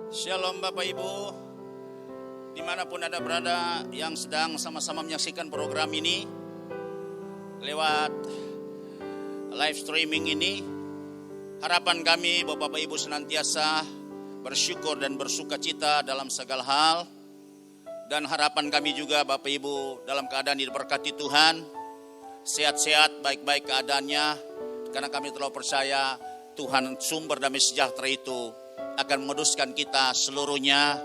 Shalom Bapak Ibu, dimanapun Anda berada yang sedang sama-sama menyaksikan program ini lewat live streaming ini. Harapan kami bahwa Bapak Ibu senantiasa bersyukur dan bersuka cita dalam segala hal. Dan harapan kami juga Bapak Ibu dalam keadaan diberkati Tuhan, sehat-sehat, baik-baik keadaannya. Karena kami telah percaya Tuhan sumber damai sejahtera itu akan menguduskan kita seluruhnya,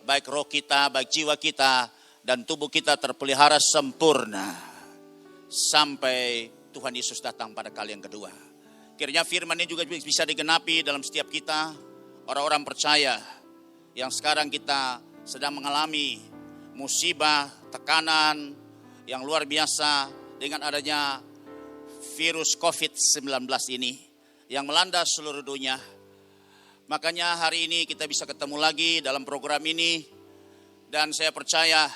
baik roh kita, baik jiwa kita, dan tubuh kita terpelihara sempurna sampai Tuhan Yesus datang pada kali yang kedua. Kiranya firman ini juga bisa digenapi dalam setiap kita, orang-orang percaya yang sekarang kita sedang mengalami musibah, tekanan yang luar biasa dengan adanya virus COVID-19 ini yang melanda seluruh dunia. Makanya hari ini kita bisa ketemu lagi dalam program ini, dan saya percaya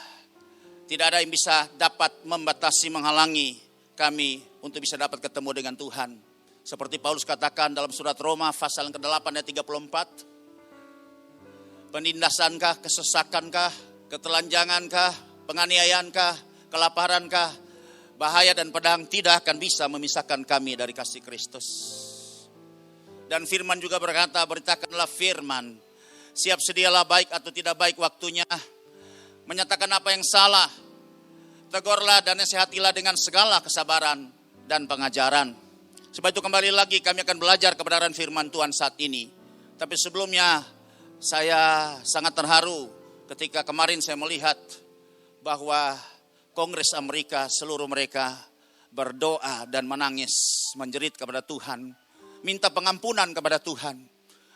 tidak ada yang bisa dapat membatasi, menghalangi kami untuk bisa dapat ketemu dengan Tuhan. Seperti Paulus katakan dalam surat Roma pasal yang ke-8 ayat 34, penindasankah, kesesakankah, ketelanjangankah, penganiayaankah, kelaparankah, bahaya dan pedang tidak akan bisa memisahkan kami dari kasih Kristus. Dan firman juga berkata, beritakanlah firman, siap sedialah baik atau tidak baik waktunya, menyatakan apa yang salah, tegurlah dan nasihatilah dengan segala kesabaran dan pengajaran. Sebab itu kembali lagi kami akan belajar kebenaran firman Tuhan saat ini. Tapi sebelumnya saya sangat terharu ketika kemarin saya melihat bahwa Kongres Amerika seluruh mereka berdoa dan menangis, menjerit kepada Tuhan, minta pengampunan kepada Tuhan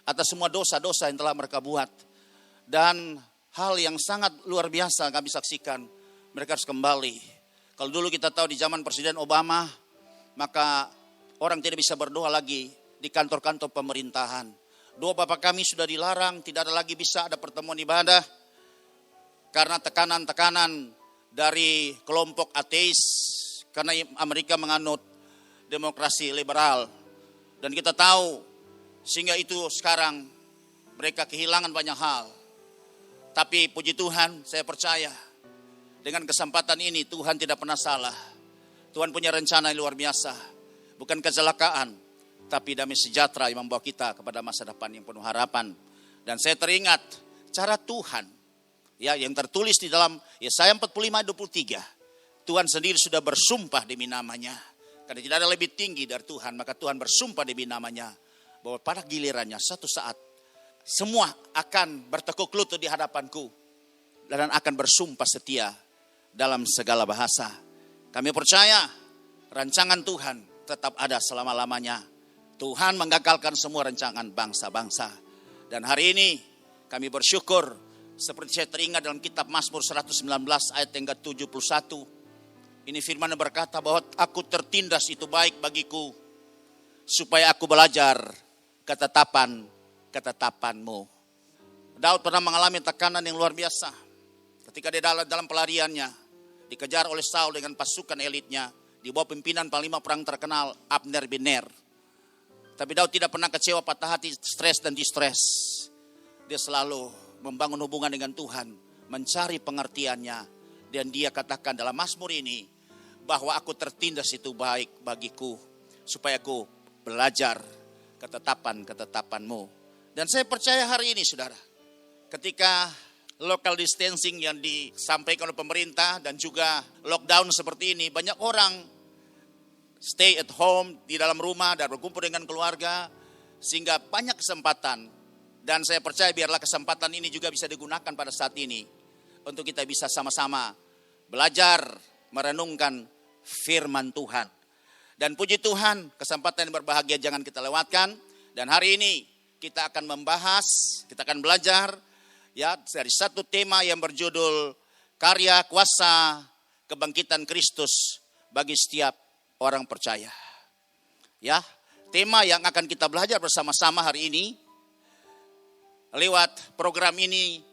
atas semua dosa-dosa yang telah mereka buat. Dan hal yang sangat luar biasa kami saksikan, mereka harus kembali. Kalau dulu kita tahu di zaman Presiden Obama, maka orang tidak bisa berdoa lagi di kantor-kantor pemerintahan. Doa Bapak kami sudah dilarang, tidak ada lagi bisa ada pertemuan ibadah karena tekanan-tekanan dari kelompok ateis, karena Amerika menganut demokrasi liberal. Dan kita tahu, sehingga itu sekarang mereka kehilangan banyak hal. Tapi puji Tuhan, saya percaya dengan kesempatan ini Tuhan tidak pernah salah. Tuhan punya rencana yang luar biasa. Bukan kecelakaan, tapi damai sejahtera yang membawa kita kepada masa depan yang penuh harapan. Dan saya teringat cara Tuhan, ya, yang tertulis di dalam Yesaya 45:23. Tuhan sendiri sudah bersumpah demi namanya. Karena tidak ada lebih tinggi dari Tuhan, maka Tuhan bersumpah demi namanya bahwa pada gilirannya satu saat semua akan bertekuk lutut di hadapanku dan akan bersumpah setia dalam segala bahasa. Kami percaya rancangan Tuhan tetap ada selama-lamanya. Tuhan menggagalkan semua rancangan bangsa-bangsa. Dan hari ini kami bersyukur, seperti saya teringat dalam kitab Mazmur 119 ayat yang ke-71. Ini firman yang berkata bahwa aku tertindas itu baik bagiku, supaya aku belajar ketetapan-ketetapanmu. Daud pernah mengalami tekanan yang luar biasa. Ketika dia dalam pelariannya, dikejar oleh Saul dengan pasukan elitnya, di bawah pimpinan panglima perang terkenal Abner bin Ner. Tapi Daud tidak pernah kecewa, patah hati, stres dan distres. Dia selalu membangun hubungan dengan Tuhan, mencari pengertiannya. Dan dia katakan dalam Mazmur ini, bahwa aku tertindas itu baik bagiku, supaya aku belajar ketetapan-ketetapanmu. Dan saya percaya hari ini saudara, ketika local distancing yang disampaikan oleh pemerintah dan juga lockdown seperti ini, banyak orang stay at home di dalam rumah dan berkumpul dengan keluarga, sehingga banyak kesempatan. Dan saya percaya biarlah kesempatan ini juga bisa digunakan pada saat ini untuk kita bisa sama-sama belajar merenungkan firman Tuhan. Dan puji Tuhan, kesempatan yang berbahagia jangan kita lewatkan. Dan hari ini kita akan membahas, kita akan belajar ya dari satu tema yang berjudul karya kuasa kebangkitan Kristus bagi setiap orang percaya. Ya, tema yang akan kita belajar bersama-sama hari ini lewat program ini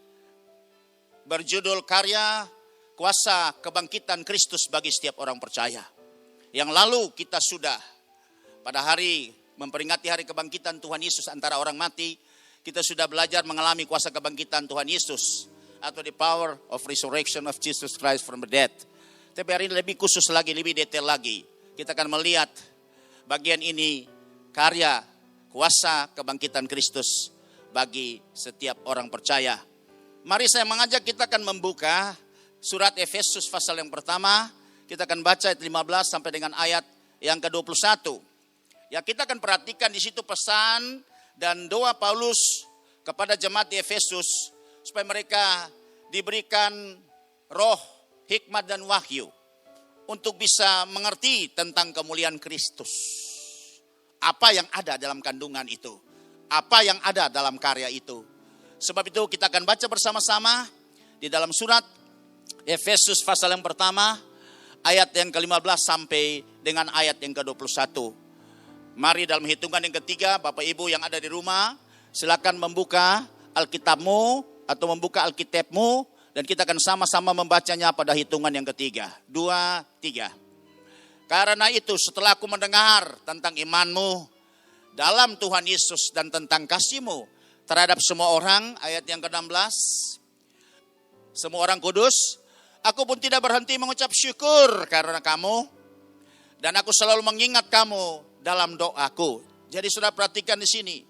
berjudul karya kuasa kebangkitan Kristus bagi setiap orang percaya. Yang lalu kita sudah pada hari memperingati hari kebangkitan Tuhan Yesus antara orang mati, kita sudah belajar mengalami kuasa kebangkitan Tuhan Yesus atau the power of resurrection of Jesus Christ from the dead. Tapi hari ini lebih khusus lagi, lebih detail lagi. Kita akan melihat bagian ini karya kuasa kebangkitan Kristus bagi setiap orang percaya. Mari saya mengajak kita akan membuka surat Efesus pasal yang pertama. Kita akan baca ayat 15 sampai dengan ayat yang ke-21. Ya, kita akan perhatikan di situ pesan dan doa Paulus kepada jemaat di Efesus supaya mereka diberikan roh, hikmat dan wahyu untuk bisa mengerti tentang kemuliaan Kristus. Apa yang ada dalam kandungan itu? Apa yang ada dalam karya itu? Sebab itu kita akan baca bersama-sama di dalam surat Efesus pasal yang pertama ayat yang ke-15 sampai dengan ayat yang ke-21. Mari dalam hitungan yang ketiga, Bapak Ibu yang ada di rumah, silakan membuka Alkitabmu atau membuka Alkitabmu dan kita akan sama-sama membacanya pada hitungan yang ketiga. 2, 3. Karena itu setelah aku mendengar tentang imanmu dalam Tuhan Yesus dan tentang kasihmu terhadap semua orang, ayat yang ke-16, semua orang kudus, aku pun tidak berhenti mengucap syukur karena kamu dan aku selalu mengingat kamu dalam doaku. Jadi sudah perhatikan di sini.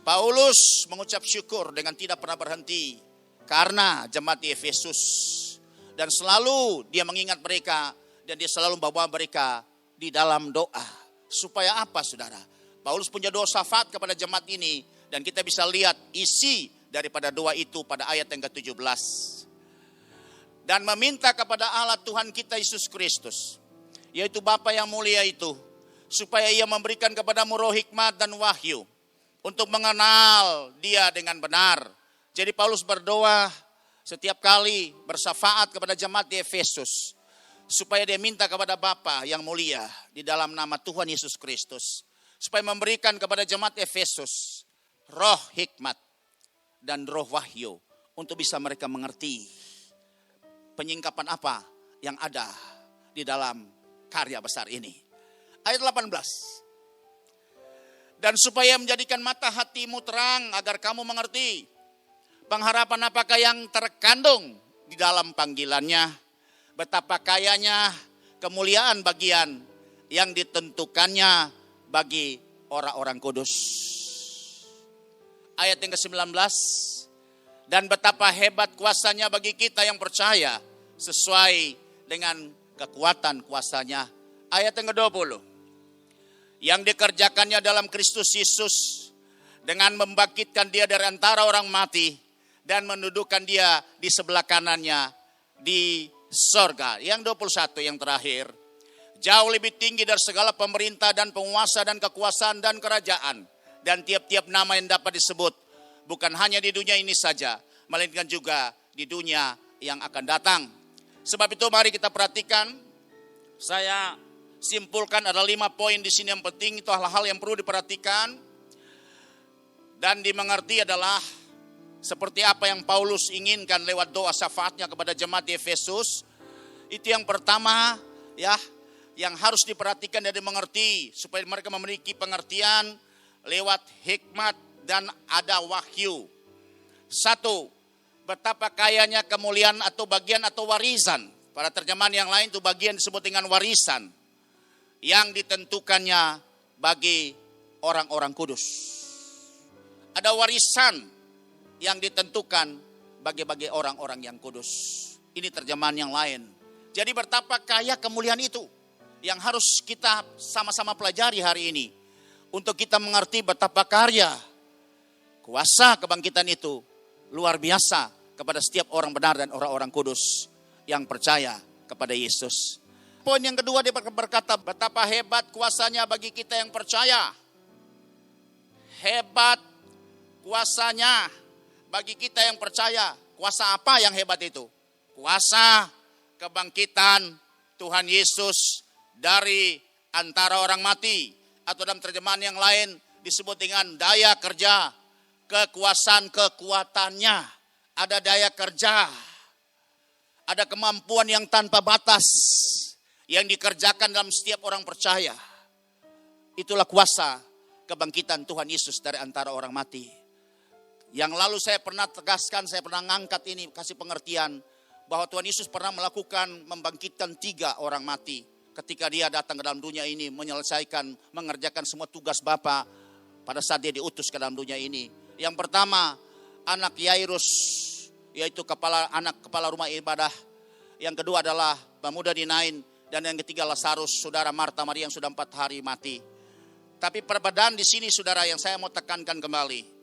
Paulus mengucap syukur dengan tidak pernah berhenti karena jemaat di Efesus. Dan selalu dia mengingat mereka dan dia selalu membawa mereka di dalam doa. Supaya apa saudara? Paulus punya doa syafaat kepada jemaat ini dan kita bisa lihat isi daripada doa itu pada ayat yang ke-17. Dan meminta kepada Allah Tuhan kita Yesus Kristus, yaitu Bapa yang mulia itu, supaya ia memberikan kepadamu roh hikmat dan wahyu untuk mengenal dia dengan benar. Jadi Paulus berdoa setiap kali bersyafaat kepada jemaat di Efesus supaya dia minta kepada Bapa yang mulia di dalam nama Tuhan Yesus Kristus supaya memberikan kepada jemaat Efesus roh hikmat dan roh wahyu untuk bisa mereka mengerti penyingkapan apa yang ada di dalam karya besar ini. Ayat 18. Dan supaya menjadikan mata hatimu terang agar kamu mengerti pengharapan apakah yang terkandung di dalam panggilannya, betapa kayanya kemuliaan bagian yang ditentukannya bagi orang-orang kudus. Ayat yang ke-19. Dan betapa hebat kuasanya bagi kita yang percaya sesuai dengan kekuatan kuasanya. Ayat yang ke-20. Yang dikerjakannya dalam Kristus Yesus dengan membangkitkan dia dari antara orang mati dan mendudukkan dia di sebelah kanannya di sorga. Yang 21 yang terakhir. Jauh lebih tinggi dari segala pemerintah dan penguasa dan kekuasaan dan kerajaan. Dan tiap-tiap nama yang dapat disebut. Bukan hanya di dunia ini saja, melainkan juga di dunia yang akan datang. Sebab itu mari kita perhatikan. Saya simpulkan ada 5 poin di sini yang penting, itu hal-hal yang perlu diperhatikan dan dimengerti adalah seperti apa yang Paulus inginkan lewat doa syafaatnya kepada jemaat di Efesus. Itu yang pertama ya, yang harus diperhatikan dan dimengerti supaya mereka memiliki pengertian lewat hikmat dan ada wahyu. 1, betapa kayanya kemuliaan atau bagian atau warisan. Pada terjemahan yang lain itu bagian disebut dengan warisan yang ditentukannya bagi orang-orang kudus. Ada warisan yang ditentukan bagi orang-orang yang kudus. Ini terjemahan yang lain. Jadi betapa kaya kemuliaan itu yang harus kita sama-sama pelajari hari ini. Untuk kita mengerti betapa karya kuasa kebangkitan itu luar biasa kepada setiap orang benar dan orang-orang kudus yang percaya kepada Yesus. Poin yang kedua dia berkata betapa hebat kuasanya bagi kita yang percaya. Hebat kuasanya bagi kita yang percaya. Kuasa apa yang hebat itu? Kuasa kebangkitan Tuhan Yesus dari antara orang mati. Atau dalam terjemahan yang lain disebut dengan daya kerja. Kekuasaan kekuatannya. Ada daya kerja. Ada kemampuan yang tanpa batas. Yang dikerjakan dalam setiap orang percaya. Itulah kuasa kebangkitan Tuhan Yesus dari antara orang mati. Yang lalu saya pernah tegaskan, saya pernah ngangkat ini, kasih pengertian bahwa Tuhan Yesus pernah melakukan membangkitkan 3 orang mati ketika dia datang ke dalam dunia ini menyelesaikan, mengerjakan semua tugas Bapa pada saat dia diutus ke dalam dunia ini. Yang pertama, anak Yairus, yaitu anak kepala rumah ibadah. Yang kedua adalah pemuda di Nain, dan yang ketiga Lazarus, saudara Marta Maria yang sudah 4 hari mati. Tapi perbedaan di sini saudara yang saya mau tekankan kembali,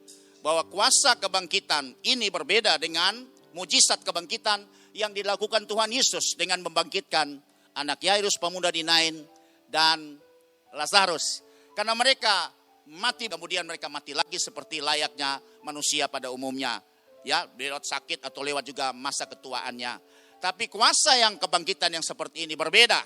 bahwa kuasa kebangkitan ini berbeda dengan mujizat kebangkitan yang dilakukan Tuhan Yesus dengan membangkitkan anak Yairus, pemuda di Nain, dan Lazarus. Karena mereka mati, kemudian mereka mati lagi seperti layaknya manusia pada umumnya. Ya, lewat sakit atau lewat juga masa ketuaannya. Tapi kuasa yang kebangkitan yang seperti ini berbeda.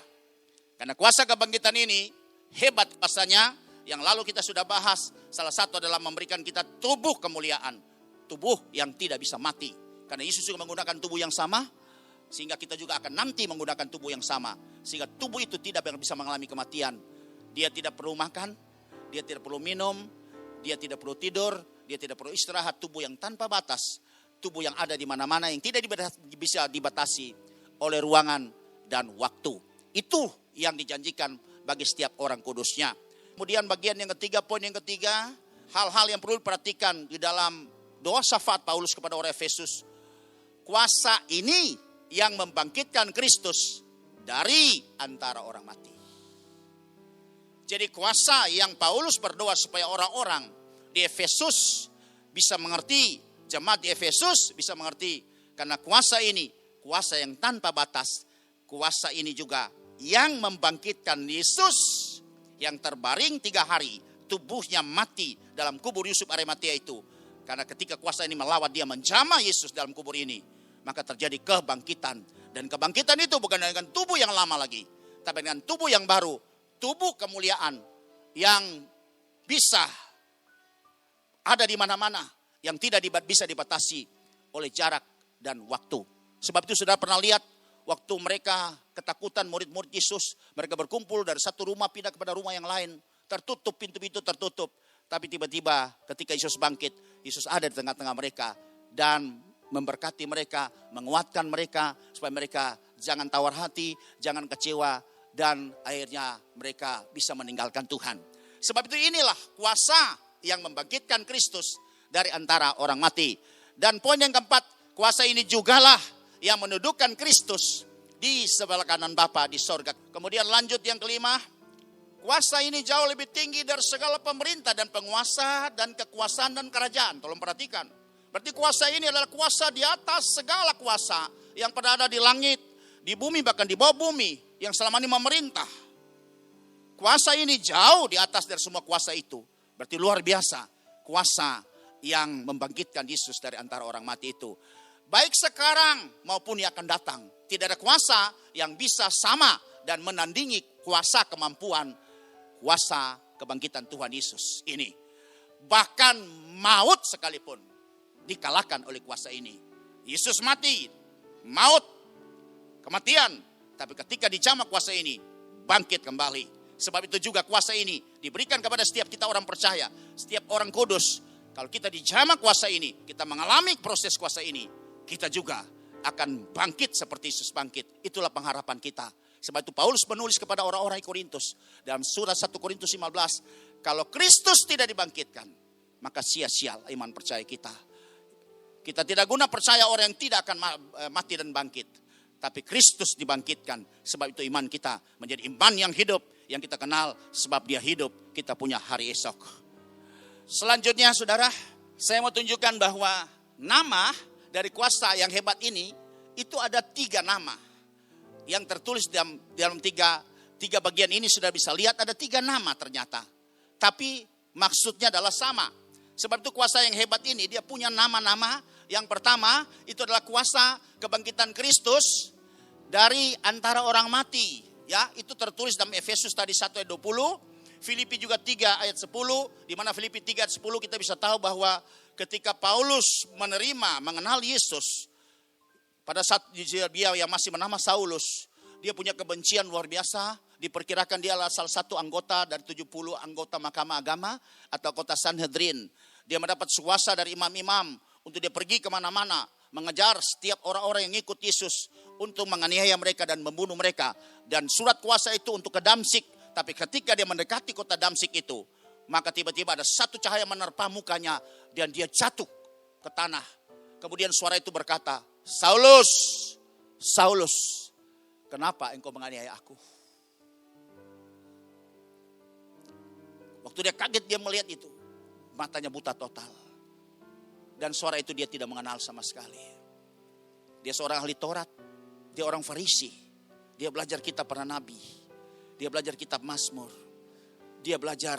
Karena kuasa kebangkitan ini hebat kuasanya, yang lalu kita sudah bahas. Salah satu adalah memberikan kita tubuh kemuliaan. Tubuh yang tidak bisa mati. Karena Yesus juga menggunakan tubuh yang sama, sehingga kita juga akan nanti menggunakan tubuh yang sama. Sehingga tubuh itu tidak bisa mengalami kematian. Dia tidak perlu makan, dia tidak perlu minum, dia tidak perlu tidur, dia tidak perlu istirahat. Tubuh yang tanpa batas, tubuh yang ada di mana-mana, yang tidak bisa dibatasi oleh ruangan dan waktu. Itu yang dijanjikan bagi setiap orang kudusnya. Kemudian bagian yang ketiga, poin yang ketiga, hal-hal yang perlu diperhatikan di dalam doa syafaat Paulus kepada orang Efesus. Kuasa ini yang membangkitkan Kristus dari antara orang mati. Jadi kuasa yang Paulus berdoa supaya orang-orang di Efesus bisa mengerti, jemaat di Efesus bisa mengerti. Karena kuasa ini, kuasa yang tanpa batas. Kuasa ini juga yang membangkitkan Yesus yang terbaring 3 hari. Tubuhnya mati dalam kubur Yusuf Arimatea itu. Karena ketika kuasa ini melawat, dia menjamah Yesus dalam kubur ini, maka terjadi kebangkitan. Dan kebangkitan itu bukan dengan tubuh yang lama lagi, tapi dengan tubuh yang baru. Tubuh kemuliaan yang bisa ada di mana-mana, yang tidak bisa dibatasi oleh jarak dan waktu. Sebab itu saudara pernah lihat waktu mereka ketakutan, murid-murid Yesus, mereka berkumpul dari satu rumah pindah kepada rumah yang lain. Tertutup, pintu-pintu tertutup. Tapi tiba-tiba ketika Yesus bangkit, Yesus ada di tengah-tengah mereka dan memberkati mereka, menguatkan mereka supaya mereka jangan tawar hati, jangan kecewa, dan akhirnya mereka bisa meninggalkan Tuhan. Sebab itu inilah kuasa yang membangkitkan Kristus dari antara orang mati. Dan poin yang keempat, kuasa ini jugalah yang menundukkan Kristus di sebelah kanan Bapa di sorga. Kemudian lanjut yang kelima, kuasa ini jauh lebih tinggi dari segala pemerintah dan penguasa dan kekuasaan dan kerajaan. Tolong perhatikan. Berarti kuasa ini adalah kuasa di atas segala kuasa yang pernah ada di langit, di bumi, bahkan di bawah bumi yang selama ini memerintah. Kuasa ini jauh di atas dari semua kuasa itu. Berarti luar biasa kuasa yang membangkitkan Yesus dari antara orang mati itu. Baik sekarang maupun yang akan datang. Tidak ada kuasa yang bisa sama dan menandingi kuasa kemampuan, kuasa kebangkitan Tuhan Yesus ini. Bahkan maut sekalipun dikalahkan oleh kuasa ini. Yesus mati, maut, kematian. Tapi ketika dijamah kuasa ini, bangkit kembali. Sebab itu juga kuasa ini diberikan kepada setiap kita orang percaya, setiap orang kudus. Kalau kita dijamah kuasa ini, kita mengalami proses kuasa ini, kita juga akan bangkit seperti Yesus bangkit. Itulah pengharapan kita. Sebab itu Paulus menulis kepada orang-orang Korintus dalam surat 1 Korintus 15, kalau Kristus tidak dibangkitkan, maka sia-sia iman percaya kita. Kita tidak guna percaya orang yang tidak akan mati dan bangkit. Tapi Kristus dibangkitkan, sebab itu iman kita menjadi iman yang hidup, yang kita kenal, sebab dia hidup, kita punya hari esok. Selanjutnya saudara, saya mau tunjukkan bahwa nama dari kuasa yang hebat ini, itu ada 3 nama. Yang tertulis dalam tiga bagian ini sudah bisa lihat ada 3 nama ternyata. Tapi maksudnya adalah sama. Sebab itu kuasa yang hebat ini dia punya nama-nama. Yang pertama itu adalah kuasa kebangkitan Kristus dari antara orang mati. Ya, itu tertulis dalam Efesus tadi 1 ayat 20. Filipi juga 3 ayat 10. Di mana Filipi 3 ayat 10 kita bisa tahu bahwa ketika Paulus mengenal Yesus. Pada saat dia yang masih bernama Saulus, dia punya kebencian luar biasa. Diperkirakan dia adalah salah satu anggota dari 70 anggota Mahkamah Agama atau kota Sanhedrin. Dia mendapat kuasa dari imam-imam untuk dia pergi kemana-mana, mengejar setiap orang-orang yang ikut Yesus untuk menganiaya mereka dan membunuh mereka. Dan surat kuasa itu untuk ke Damsyik. Tapi ketika dia mendekati kota Damsyik itu, maka tiba-tiba ada satu cahaya menerpa mukanya dan dia jatuh ke tanah. Kemudian suara itu berkata, Saulus, Saulus, kenapa engkau menganiaya aku? Waktu dia kaget, dia melihat itu. Matanya buta total. Dan suara itu dia tidak mengenal sama sekali. Dia seorang ahli Taurat. Dia orang Farisi. Dia belajar kitab para nabi. Dia belajar kitab Mazmur. Dia belajar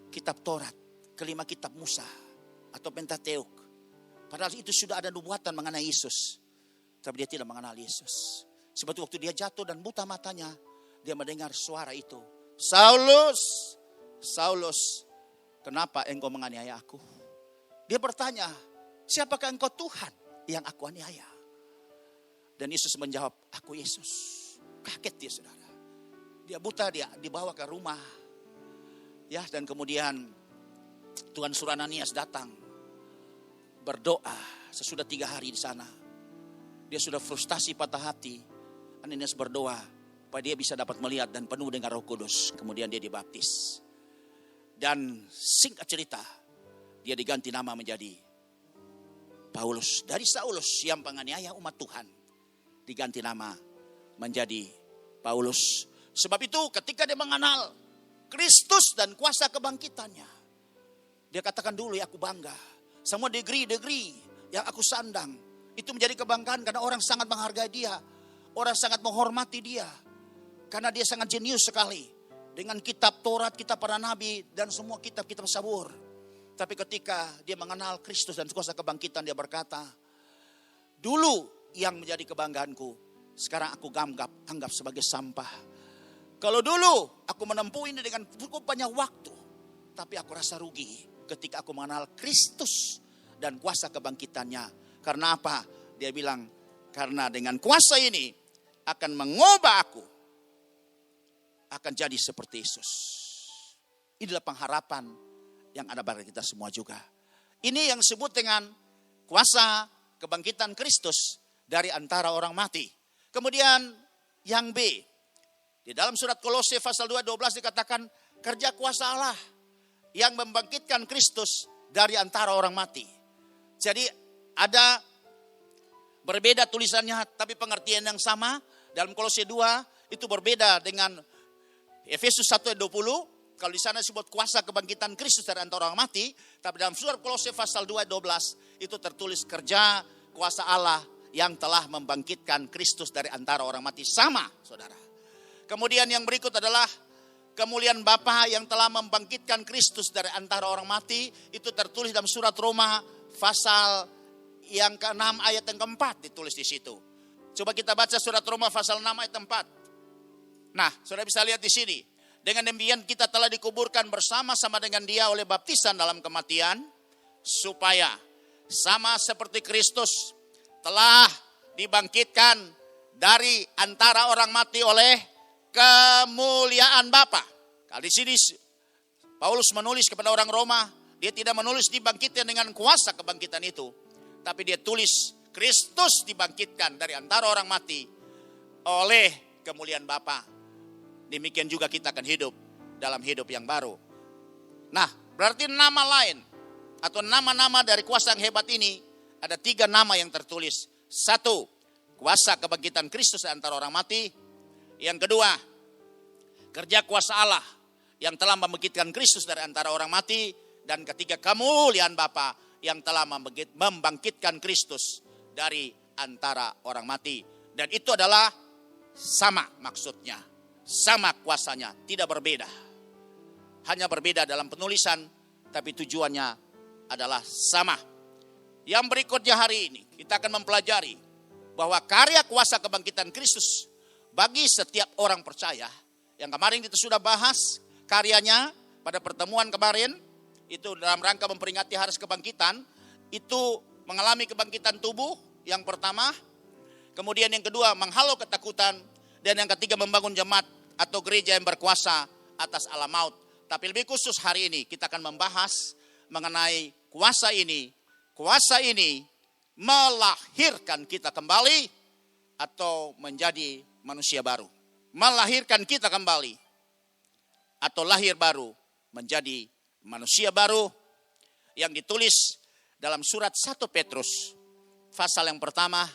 kitab Taurat. Kelima kitab Musa. Atau Pentateuk. Padahal itu sudah ada nubuatan mengenai Yesus. Tapi dia tidak mengenal Yesus. Sebab itu waktu dia jatuh dan buta matanya. Dia mendengar suara itu. Saulus, Saulus, kenapa engkau menganiaya aku? Dia bertanya, siapakah engkau Tuhan yang aku aniaya? Dan Yesus menjawab, aku Yesus. Kaget dia, saudara. Dia buta, dia dibawa ke rumah. Ya, dan kemudian Tuhan suruh Ananias datang. Berdoa sesudah 3 hari di sana. Dia sudah frustasi, patah hati. Ananias berdoa supaya dia bisa dapat melihat dan penuh dengan Roh Kudus. Kemudian dia dibaptis. Dan singkat cerita, dia diganti nama menjadi Paulus. Dari Saulus yang penganiaya umat Tuhan, diganti nama menjadi Paulus. Sebab itu ketika dia mengenal Kristus dan kuasa kebangkitannya, dia katakan dulu, ya aku bangga. Semua degree yang aku sandang, itu menjadi kebanggaan karena orang sangat menghargai dia. Orang sangat menghormati dia. Karena dia sangat jenius sekali. Dengan kitab Taurat, kitab para nabi, dan semua kitab-kitab Zabur. Tapi ketika dia mengenal Kristus dan kuasa kebangkitan, dia berkata, dulu yang menjadi kebanggaanku, sekarang aku anggap sebagai sampah. Kalau dulu aku menempuh ini dengan cukup banyak waktu, tapi aku rasa rugi ketika aku mengenal Kristus dan kuasa kebangkitannya. Karena apa? Dia bilang, karena dengan kuasa ini akan mengubah aku, akan jadi seperti Yesus. Inilah pengharapan yang ada bagi kita semua juga. Ini yang disebut dengan kuasa kebangkitan Kristus dari antara orang mati. Kemudian yang B, di dalam surat Kolose pasal 2:12 dikatakan kerja kuasa Allah yang membangkitkan Kristus dari antara orang mati. Jadi ada berbeda tulisannya tapi pengertian yang sama. Dalam Kolose 2 itu berbeda dengan Efesus 1:20, kalau di sana disebut kuasa kebangkitan Kristus dari antara orang mati, tapi dalam surat Kolose pasal 2:12 itu tertulis kerja kuasa Allah yang telah membangkitkan Kristus dari antara orang mati. Sama, saudara. Kemudian yang berikut adalah kemuliaan Bapa yang telah membangkitkan Kristus dari antara orang mati, itu tertulis dalam surat Roma pasal yang ke-6 ayat yang ke-4 ditulis di situ. Coba kita baca surat Roma pasal 6 ayat 4. Nah, saudara bisa lihat di sini. Dengan demikian kita telah dikuburkan bersama-sama dengan dia oleh baptisan dalam kematian, supaya sama seperti Kristus telah dibangkitkan dari antara orang mati oleh kemuliaan Bapa. Kalau di sini Paulus menulis kepada orang Roma, dia tidak menulis dibangkitkan dengan kuasa kebangkitan itu, tapi dia tulis Kristus dibangkitkan dari antara orang mati oleh kemuliaan Bapa. Demikian juga kita akan hidup dalam hidup yang baru. Nah, berarti nama lain atau nama-nama dari kuasa yang hebat ini ada 3 nama yang tertulis. 1, kuasa kebangkitan Kristus antara orang mati. Yang kedua, kerja kuasa Allah yang telah membangkitkan Kristus dari antara orang mati. Dan ketiga, kemuliaan Bapa yang telah membangkitkan Kristus dari antara orang mati. Dan itu adalah sama maksudnya. Sama kuasanya, tidak berbeda. Hanya berbeda dalam penulisan, tapi tujuannya adalah sama. Yang berikutnya hari ini, kita akan mempelajari bahwa karya kuasa kebangkitan Kristus bagi setiap orang percaya, yang kemarin kita sudah bahas karyanya pada pertemuan kemarin, itu dalam rangka memperingati hari kebangkitan, itu mengalami kebangkitan tubuh yang pertama, kemudian yang kedua menghalau ketakutan, dan yang ketiga membangun jemaat atau gereja yang berkuasa atas alam maut. Tapi lebih khusus hari ini kita akan membahas mengenai kuasa ini. Kuasa ini melahirkan kita kembali atau menjadi manusia baru. Melahirkan kita kembali atau lahir baru menjadi manusia baru yang ditulis dalam surat 1 Petrus pasal yang pertama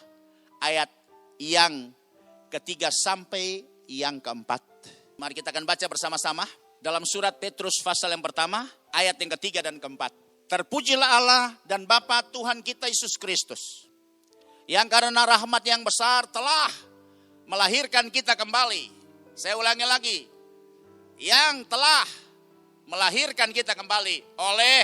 ayat yang ketiga sampai yang keempat. Mari kita akan baca bersama-sama dalam surat Petrus pasal yang pertama ayat yang ketiga dan keempat. Terpujilah Allah dan Bapa Tuhan kita Yesus Kristus, yang karena rahmat yang besar telah melahirkan kita kembali. Saya ulangi lagi. Yang telah melahirkan kita kembali oleh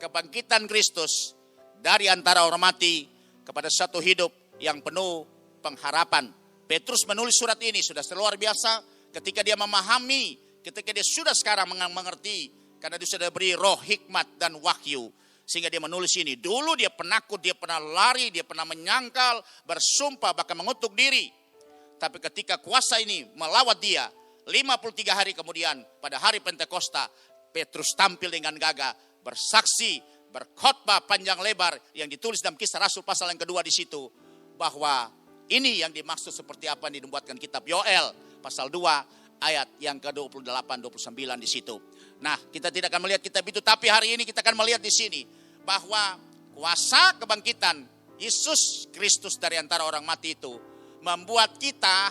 kebangkitan Kristus dari antara orang mati kepada satu hidup yang penuh pengharapan. Petrus menulis surat ini sudah luar biasa ketika dia memahami, ketika dia sudah sekarang mengerti, karena dia sudah beri roh hikmat dan wahyu. Sehingga dia menulis ini. Dulu dia penakut, dia pernah lari, dia pernah menyangkal, bersumpah, bahkan mengutuk diri. Tapi ketika kuasa ini melawat dia, 53 hari kemudian pada hari Pentakosta, Petrus tampil dengan gagah, bersaksi, berkhotbah panjang lebar yang ditulis dalam Kisah Rasul pasal yang kedua di situ. Bahwa ini yang dimaksud seperti apa yang dibuatkan kitab Yoel pasal 2 ayat yang ke-28-29 di situ. Nah, kita tidak akan melihat kitab itu, tapi hari ini kita akan melihat di sini bahwa kuasa kebangkitan Yesus Kristus dari antara orang mati itu membuat kita,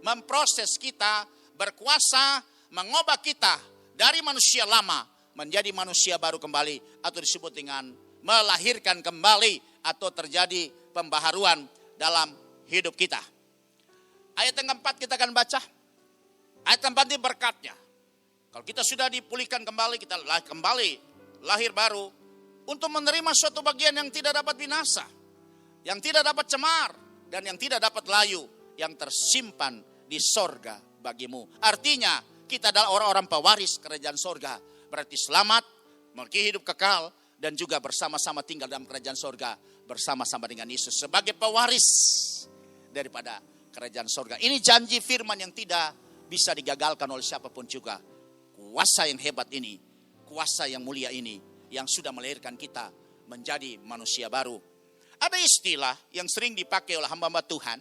memproses kita, berkuasa mengubah kita dari manusia lama menjadi manusia baru kembali, atau disebut dengan melahirkan kembali atau terjadi pembaharuan dalam hidup kita. Ayat yang keempat kita akan baca. Ayat keempat ini berkatnya. Kalau kita sudah dipulihkan kembali, kita kembali lahir baru untuk menerima suatu bagian yang tidak dapat binasa, yang tidak dapat cemar, dan yang tidak dapat layu, yang tersimpan di sorga bagimu. Artinya kita adalah orang-orang pewaris kerajaan sorga. Berarti selamat, memiliki hidup kekal, dan juga bersama-sama tinggal dalam kerajaan sorga bersama-sama dengan Yesus sebagai pewaris daripada kerajaan sorga. Ini janji firman yang tidak bisa digagalkan oleh siapapun juga. Kuasa yang hebat ini, kuasa yang mulia ini, yang sudah melahirkan kita menjadi manusia baru. Ada istilah yang sering dipakai oleh hamba-hamba Tuhan.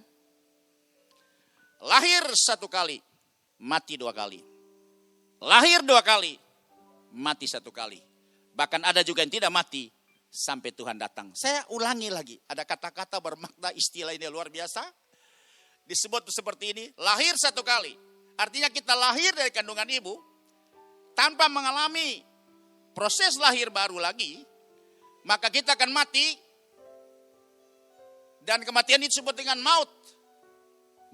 Lahir satu kali, mati dua kali. Lahir dua kali, mati satu kali. Bahkan ada juga yang tidak mati sampai Tuhan datang. Saya ulangi lagi, ada kata-kata bermakna istilah ini luar biasa. Disebut seperti ini, lahir satu kali. Artinya kita lahir dari kandungan ibu, tanpa mengalami proses lahir baru lagi, maka kita akan mati. Dan kematian itu disebut dengan maut.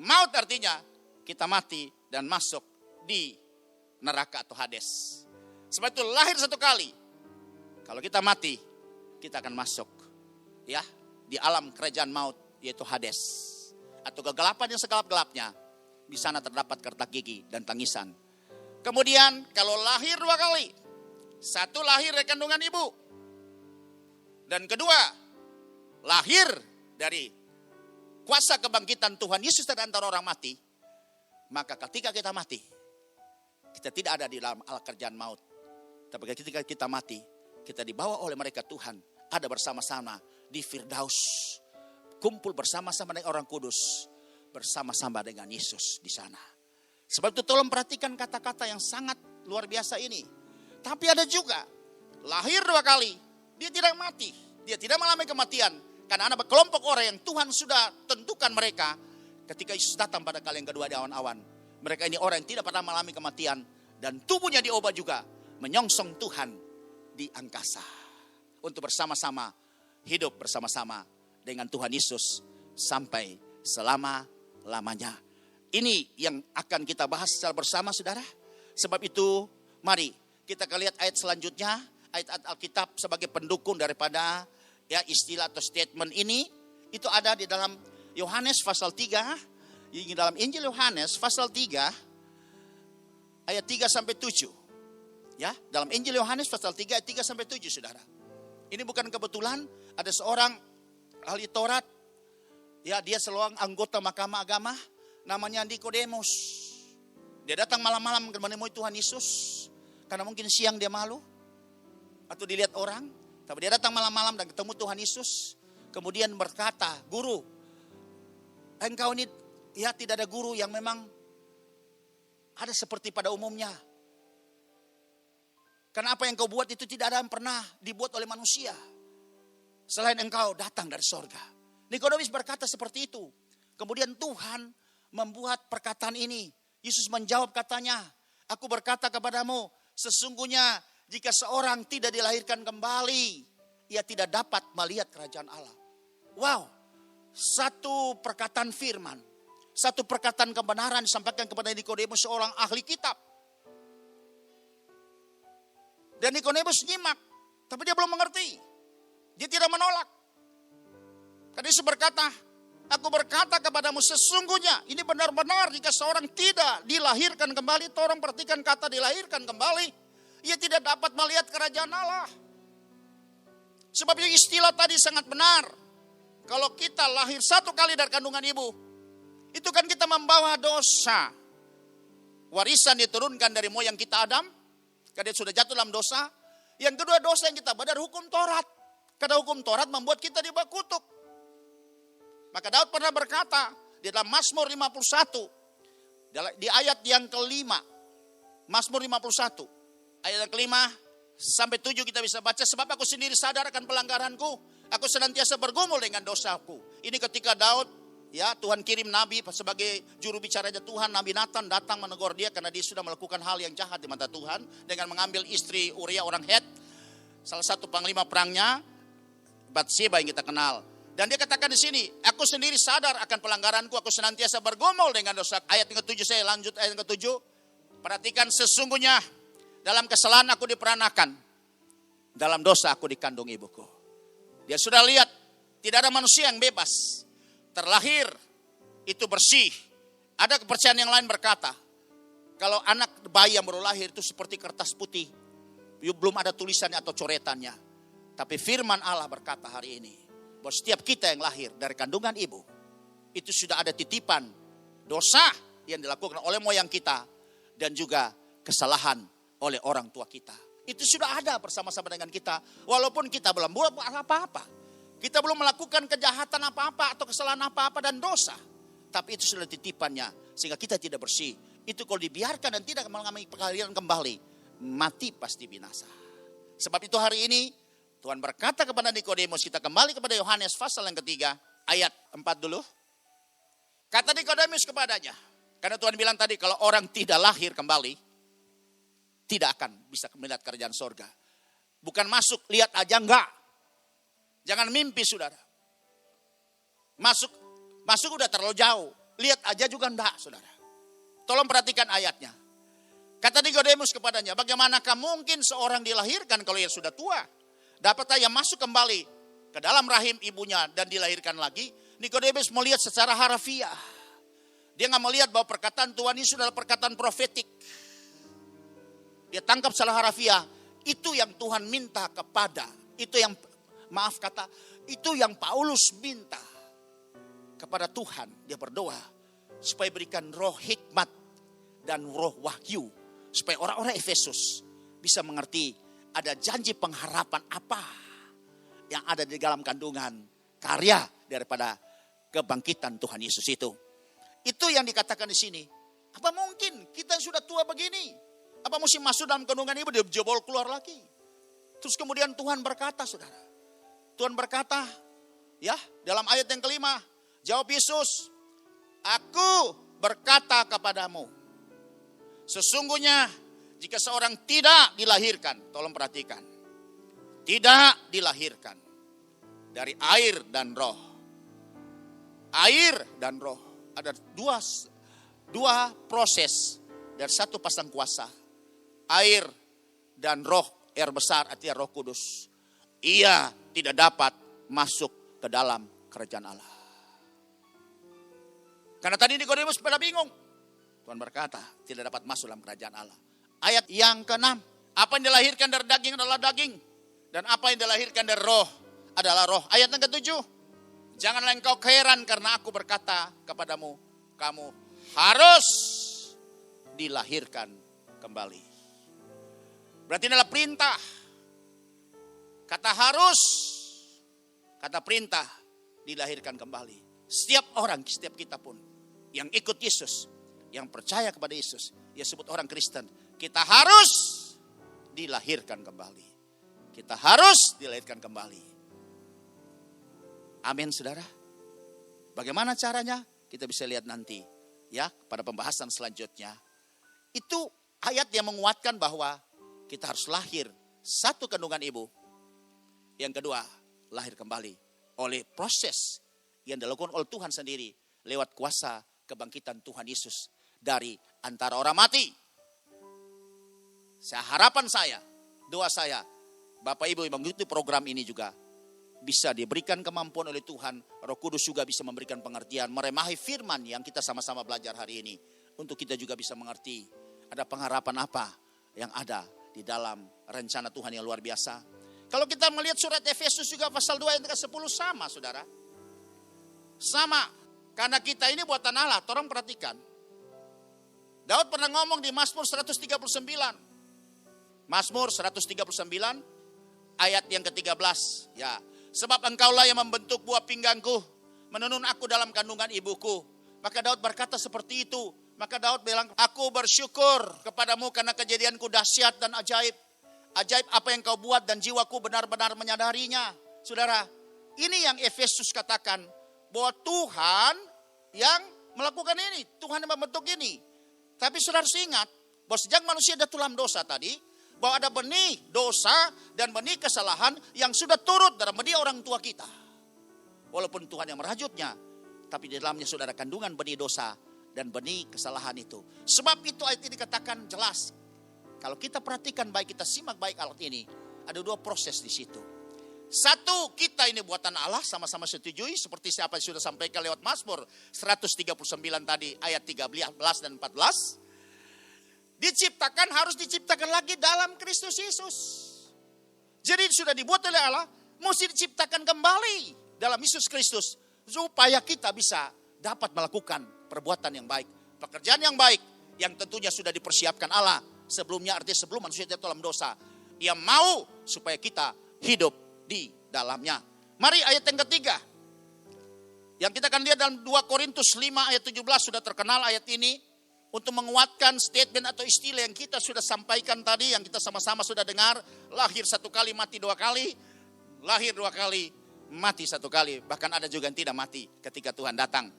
Maut artinya kita mati dan masuk di neraka atau Hades. Sebab itu lahir satu kali. Kalau kita mati, kita akan masuk ya di alam kerajaan maut, yaitu Hades, atau kegelapan yang segelap-gelapnya. Di sana terdapat kertak gigi dan tangisan. Kemudian kalau lahir dua kali, satu lahir dari kandungan ibu, dan kedua lahir dari kuasa kebangkitan Tuhan Yesus dari antara orang mati, maka ketika kita mati, kita tidak ada di dalam alam kerjaan maut. Tapi ketika kita mati, kita dibawa oleh mereka Tuhan, ada bersama-sama di Firdaus, kumpul bersama-sama dengan orang kudus, bersama-sama dengan Yesus di sana. Sebab itu tolong perhatikan kata-kata yang sangat luar biasa ini. Tapi ada juga lahir dua kali, dia tidak mati, dia tidak mengalami kematian. Karena ada kelompok orang yang Tuhan sudah tentukan mereka ketika Yesus datang pada kali yang kedua di awan-awan. Mereka ini orang yang tidak pernah mengalami kematian, dan tubuhnya diubah juga menyongsong Tuhan di angkasa untuk bersama-sama hidup bersama-sama dengan Tuhan Yesus sampai selama-lamanya. Ini yang akan kita bahas secara bersama, saudara. Sebab itu mari kita lihat ayat selanjutnya, ayat Alkitab sebagai pendukung daripada ya istilah atau statement ini. Itu ada di dalam Yohanes pasal 3, di dalam Injil Yohanes pasal 3 ayat 3 sampai 7. Ya, dalam Injil Yohanes pasal 3 ayat 3 sampai 7, saudara. Ini bukan kebetulan, ada seorang ahli Taurat, ya dia seorang anggota Mahkamah Agama, namanya Nikodemus. Dia datang malam-malam menemui Tuhan Yesus, karena mungkin siang dia malu, atau dilihat orang. Tapi dia datang malam-malam dan ketemu Tuhan Yesus. Kemudian berkata, guru, engkau ini ya tidak ada guru yang memang ada seperti pada umumnya. Karena apa yang kau buat itu tidak ada yang pernah dibuat oleh manusia. Selain engkau datang dari sorga. Nikodemus berkata seperti itu. Kemudian Tuhan membuat perkataan ini. Yesus menjawab katanya, aku berkata kepadamu, sesungguhnya jika seorang tidak dilahirkan kembali, ia tidak dapat melihat kerajaan Allah. Wow, satu perkataan firman, satu perkataan kebenaran disampaikan kepada Nikodemus, seorang ahli kitab. Dan Nikodemus nyimak, tapi dia belum mengerti. Dia tidak menolak. Karena Yesus berkata, aku berkata kepadamu sesungguhnya, ini benar-benar jika seorang tidak dilahirkan kembali, tolong perhatikan kata dilahirkan kembali, ia tidak dapat melihat kerajaan Allah. Sebab istilah tadi sangat benar. Kalau kita lahir satu kali dari kandungan ibu, itu kan kita membawa dosa. Warisan diturunkan dari moyang kita Adam, karena dia sudah jatuh dalam dosa. Yang kedua dosa yang kita bawa dari hukum Taurat. Karena hukum Taurat membuat kita dibakutuk. Maka Daud pernah berkata di dalam Mazmur 51, di ayat yang kelima, Mazmur 51, ayat yang kelima sampai 7 kita bisa baca, sebab aku sendiri sadar akan pelanggaranku, aku senantiasa bergumul dengan dosaku. Ini ketika Daud, ya Tuhan kirim nabi sebagai juru bicaranya Tuhan, Nabi Nathan datang menegur dia karena dia sudah melakukan hal yang jahat di mata Tuhan dengan mengambil istri Uria orang Het, salah satu panglima perangnya, Batseba yang kita kenal. Dan dia katakan di sini, aku sendiri sadar akan pelanggaranku, aku senantiasa bergumul dengan dosa. Ayat yang ke-7, saya lanjut ayat yang ke-7. Perhatikan, sesungguhnya dalam kesalahan aku diperanakan, dalam dosa aku dikandung ibuku. Dia sudah lihat, tidak ada manusia yang bebas. Terlahir itu bersih. Ada kepercayaan yang lain berkata, kalau anak bayi yang baru lahir itu seperti kertas putih, belum ada tulisannya atau coretannya. Tapi firman Allah berkata hari ini, bahwa setiap kita yang lahir dari kandungan ibu, itu sudah ada titipan dosa yang dilakukan oleh moyang kita, dan juga kesalahan oleh orang tua kita. Itu sudah ada bersama-sama dengan kita, walaupun kita belum buat apa-apa. Kita belum melakukan kejahatan apa-apa atau kesalahan apa-apa dan dosa. Tapi itu sudah titipannya, sehingga kita tidak bersih. Itu kalau dibiarkan dan tidak mengalami pengadilan kembali, mati pasti binasa. Sebab itu hari ini, Tuhan berkata kepada Nikodemus, kita kembali kepada Yohanes pasal yang ketiga, ayat 4 dulu. Kata Nikodemus kepadanya, karena Tuhan bilang tadi kalau orang tidak lahir kembali, tidak akan bisa melihat kerajaan sorga. Bukan masuk, lihat aja enggak. Jangan mimpi saudara. Masuk udah terlalu jauh. Lihat aja juga enggak saudara. Tolong perhatikan ayatnya. Kata Nikodemus kepadanya, bagaimanakah mungkin seorang dilahirkan kalau ia sudah tua? Dapat ia masuk kembali ke dalam rahim ibunya dan dilahirkan lagi? Nikodemus melihat secara harfiah. Dia nggak melihat bahwa perkataan Tuhan ini sudah perkataan profetik. Dia tangkap secara harfiah. Itu yang Tuhan minta kepada. Itu yang Paulus minta kepada Tuhan. Dia berdoa supaya berikan roh hikmat dan roh wahyu. Supaya orang-orang Efesus bisa mengerti ada janji pengharapan apa yang ada di dalam kandungan karya daripada kebangkitan Tuhan Yesus itu. Itu yang dikatakan di sini. Apa mungkin kita yang sudah tua begini? Apa mesti masuk dalam kandungan ibu dia jebol keluar lagi? Terus kemudian Tuhan berkata, saudara. Tuhan berkata, ya dalam ayat yang kelima, jawab Yesus, aku berkata kepadamu, sesungguhnya jika seorang tidak dilahirkan, tolong perhatikan, tidak dilahirkan dari air dan roh. Air dan roh ada dua proses dari satu pasang kuasa. Air dan roh, air besar artinya Roh Kudus. Ia tidak dapat masuk ke dalam kerajaan Allah. Karena tadi Nikodemus pada bingung. Tuhan berkata, tidak dapat masuk dalam kerajaan Allah. Ayat yang ke-6, apa yang dilahirkan dari daging adalah daging, dan apa yang dilahirkan dari roh adalah roh. Ayat yang ke-7, janganlah engkau heran karena aku berkata kepadamu, kamu harus dilahirkan kembali. Berarti ini adalah perintah. Kata harus, kata perintah, dilahirkan kembali. Setiap orang, setiap kita pun yang ikut Yesus, yang percaya kepada Yesus, ya sebut orang Kristen, kita harus dilahirkan kembali. Kita harus dilahirkan kembali. Amin, saudara. Bagaimana caranya? Kita bisa lihat nanti ya pada pembahasan selanjutnya. Itu ayat yang menguatkan bahwa kita harus lahir satu kandungan ibu. Yang kedua, lahir kembali oleh proses yang dilakukan oleh Tuhan sendiri lewat kuasa kebangkitan Tuhan Yesus dari antara orang mati. Harapan saya, doa saya, Bapak Ibu yang mengikuti program ini juga bisa diberikan kemampuan oleh Tuhan. Roh Kudus juga bisa memberikan pengertian, meremahi firman yang kita sama-sama belajar hari ini. Untuk kita juga bisa mengerti ada pengharapan apa yang ada di dalam rencana Tuhan yang luar biasa. Kalau kita melihat surat Efesus juga pasal 2 ayat ke-10 sama, saudara. Sama, karena kita ini buatan Allah. Tolong perhatikan. Daud pernah ngomong di Mazmur 139. Mazmur 139 ayat yang ke-13. Ya, sebab engkaulah yang membentuk buah pinggangku, menenun aku dalam kandungan ibuku. Maka Daud berkata seperti itu. Maka Daud bilang, aku bersyukur kepadamu karena kejadianku dahsyat dan ajaib. Ajaib apa yang kau buat dan jiwaku benar-benar menyadarinya. Saudara, ini yang Efesus katakan. Bahwa Tuhan yang melakukan ini. Tuhan yang membentuk ini. Tapi saudara harus ingat, bahwa sejak manusia ada dalam dosa tadi, bahwa ada benih dosa dan benih kesalahan yang sudah turut dalam benih orang tua kita. Walaupun Tuhan yang merajutnya, tapi di dalamnya sudah ada kandungan benih dosa dan benih kesalahan itu. Sebab itu ayat ini dikatakan jelas. Kalau kita perhatikan baik, kita simak baik ayat ini, ada dua proses di situ. Satu, kita ini buatan Allah, sama-sama setujui seperti siapa yang sudah sampaikan lewat Mazmur 139 tadi ayat 13 dan 14. Diciptakan, harus diciptakan lagi dalam Kristus Yesus. Jadi sudah dibuat oleh Allah, mesti diciptakan kembali dalam Yesus Kristus. Supaya kita bisa dapat melakukan perbuatan yang baik. Pekerjaan yang baik, yang tentunya sudah dipersiapkan Allah. Sebelumnya, artinya sebelum manusia jatuh dalam dosa. Dia mau supaya kita hidup di dalamnya. Mari ayat yang ketiga. Yang kita akan lihat dalam 2 Korintus 5 ayat 17 sudah terkenal ayat ini. Untuk menguatkan statement atau istilah yang kita sudah sampaikan tadi, yang kita sama-sama sudah dengar, lahir satu kali, mati dua kali, lahir dua kali, mati satu kali, bahkan ada juga yang tidak mati ketika Tuhan datang.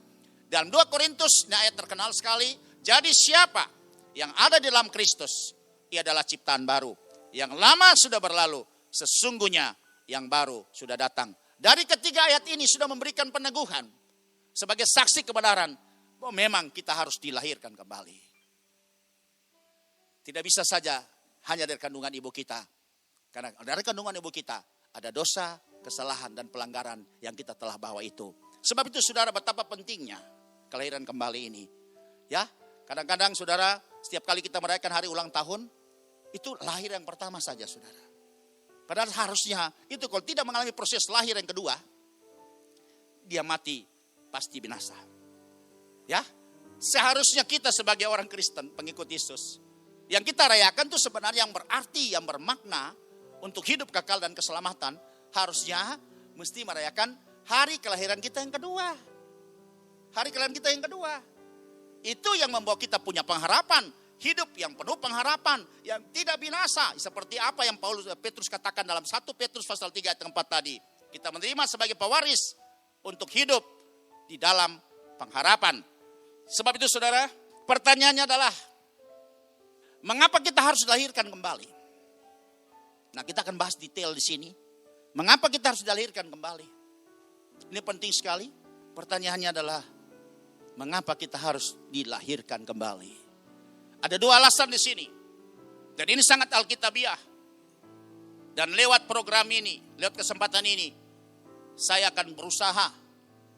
Dalam 2 Korintus, ini ayat terkenal sekali, jadi siapa yang ada di dalam Kristus, ia adalah ciptaan baru. Yang lama sudah berlalu, sesungguhnya yang baru sudah datang. Dari ketiga ayat ini sudah memberikan peneguhan, sebagai saksi kebenaran, bahwa memang kita harus dilahirkan kembali. Tidak bisa saja hanya dari kandungan ibu kita. Karena dari kandungan ibu kita ada dosa, kesalahan, dan pelanggaran yang kita telah bawa itu. Sebab itu saudara, betapa pentingnya kelahiran kembali ini. Ya, kadang-kadang saudara, setiap kali kita merayakan hari ulang tahun, itu lahir yang pertama saja saudara. Padahal harusnya itu kalau tidak mengalami proses lahir yang kedua, dia mati pasti binasa. Ya, seharusnya kita sebagai orang Kristen, pengikut Yesus, yang kita rayakan itu sebenarnya yang berarti, yang bermakna untuk hidup kekal dan keselamatan, harusnya mesti merayakan hari kelahiran kita yang kedua. Hari kelahiran kita yang kedua. Itu yang membawa kita punya pengharapan, hidup yang penuh pengharapan, yang tidak binasa. Seperti apa yang Petrus katakan dalam 1 Petrus pasal 3 ayat 4 tadi. Kita menerima sebagai pewaris untuk hidup di dalam pengharapan. Sebab itu saudara, pertanyaannya adalah, mengapa kita harus dilahirkan kembali? Nah, kita akan bahas detail di sini. Mengapa kita harus dilahirkan kembali? Ini penting sekali. Pertanyaannya adalah, mengapa kita harus dilahirkan kembali? Ada dua alasan di sini. Dan ini sangat alkitabiah. Dan lewat program ini, lewat kesempatan ini, saya akan berusaha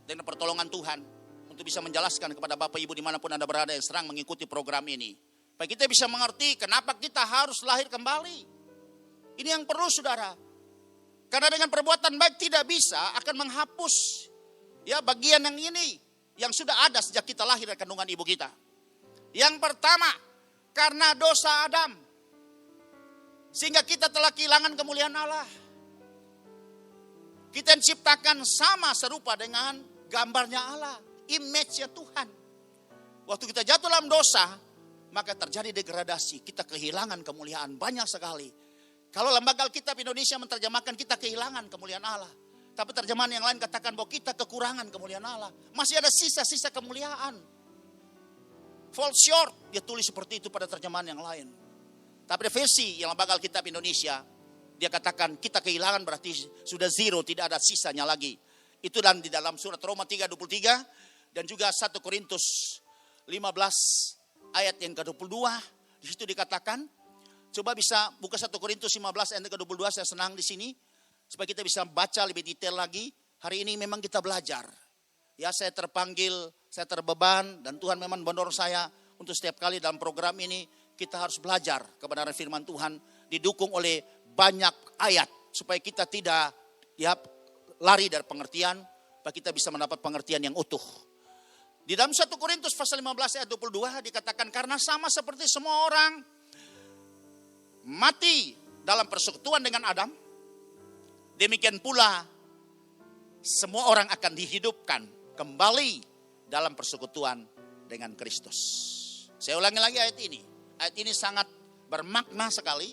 dengan pertolongan Tuhan untuk bisa menjelaskan kepada Bapak Ibu dimanapun Anda berada yang sedang mengikuti program ini. Supaya kita bisa mengerti kenapa kita harus lahir kembali. Ini yang perlu saudara. Karena dengan perbuatan baik tidak bisa akan menghapus ya bagian yang ini yang sudah ada sejak kita lahir dari kandungan ibu kita. Yang pertama, karena dosa Adam. Sehingga kita telah kehilangan kemuliaan Allah. Kita diciptakan sama serupa dengan gambarnya Allah, image-nya Tuhan. Waktu kita jatuh dalam dosa, maka terjadi degradasi. Kita kehilangan kemuliaan banyak sekali. Kalau lembaga Alkitab Indonesia menerjemahkan kita kehilangan kemuliaan Allah. Tapi terjemahan yang lain katakan bahwa kita kekurangan kemuliaan Allah. Masih ada sisa-sisa kemuliaan. Fall short, dia tulis seperti itu pada terjemahan yang lain. Tapi di versi yang lembaga Alkitab Indonesia, dia katakan kita kehilangan berarti sudah zero, tidak ada sisanya lagi. Itu dan di dalam surat Roma 3:23 dan juga 1 Korintus 15 ayat yang ke-22. Di situ dikatakan, coba bisa buka 1 Korintus 15 ayat ke-22, saya senang di sini. Supaya kita bisa baca lebih detail lagi. Hari ini memang kita belajar. Ya, saya terpanggil, saya terbeban, dan Tuhan memang mendorong saya untuk setiap kali dalam program ini kita harus belajar kebenaran firman Tuhan, didukung oleh banyak ayat supaya kita tidak lari dari pengertian, supaya kita bisa mendapat pengertian yang utuh. Di dalam 1 Korintus pasal 15 ayat 22 dikatakan, karena sama seperti semua orang mati dalam persekutuan dengan Adam, demikian pula semua orang akan dihidupkan kembali dalam persekutuan dengan Kristus. Saya ulangi lagi ayat ini. Ayat ini sangat bermakna sekali.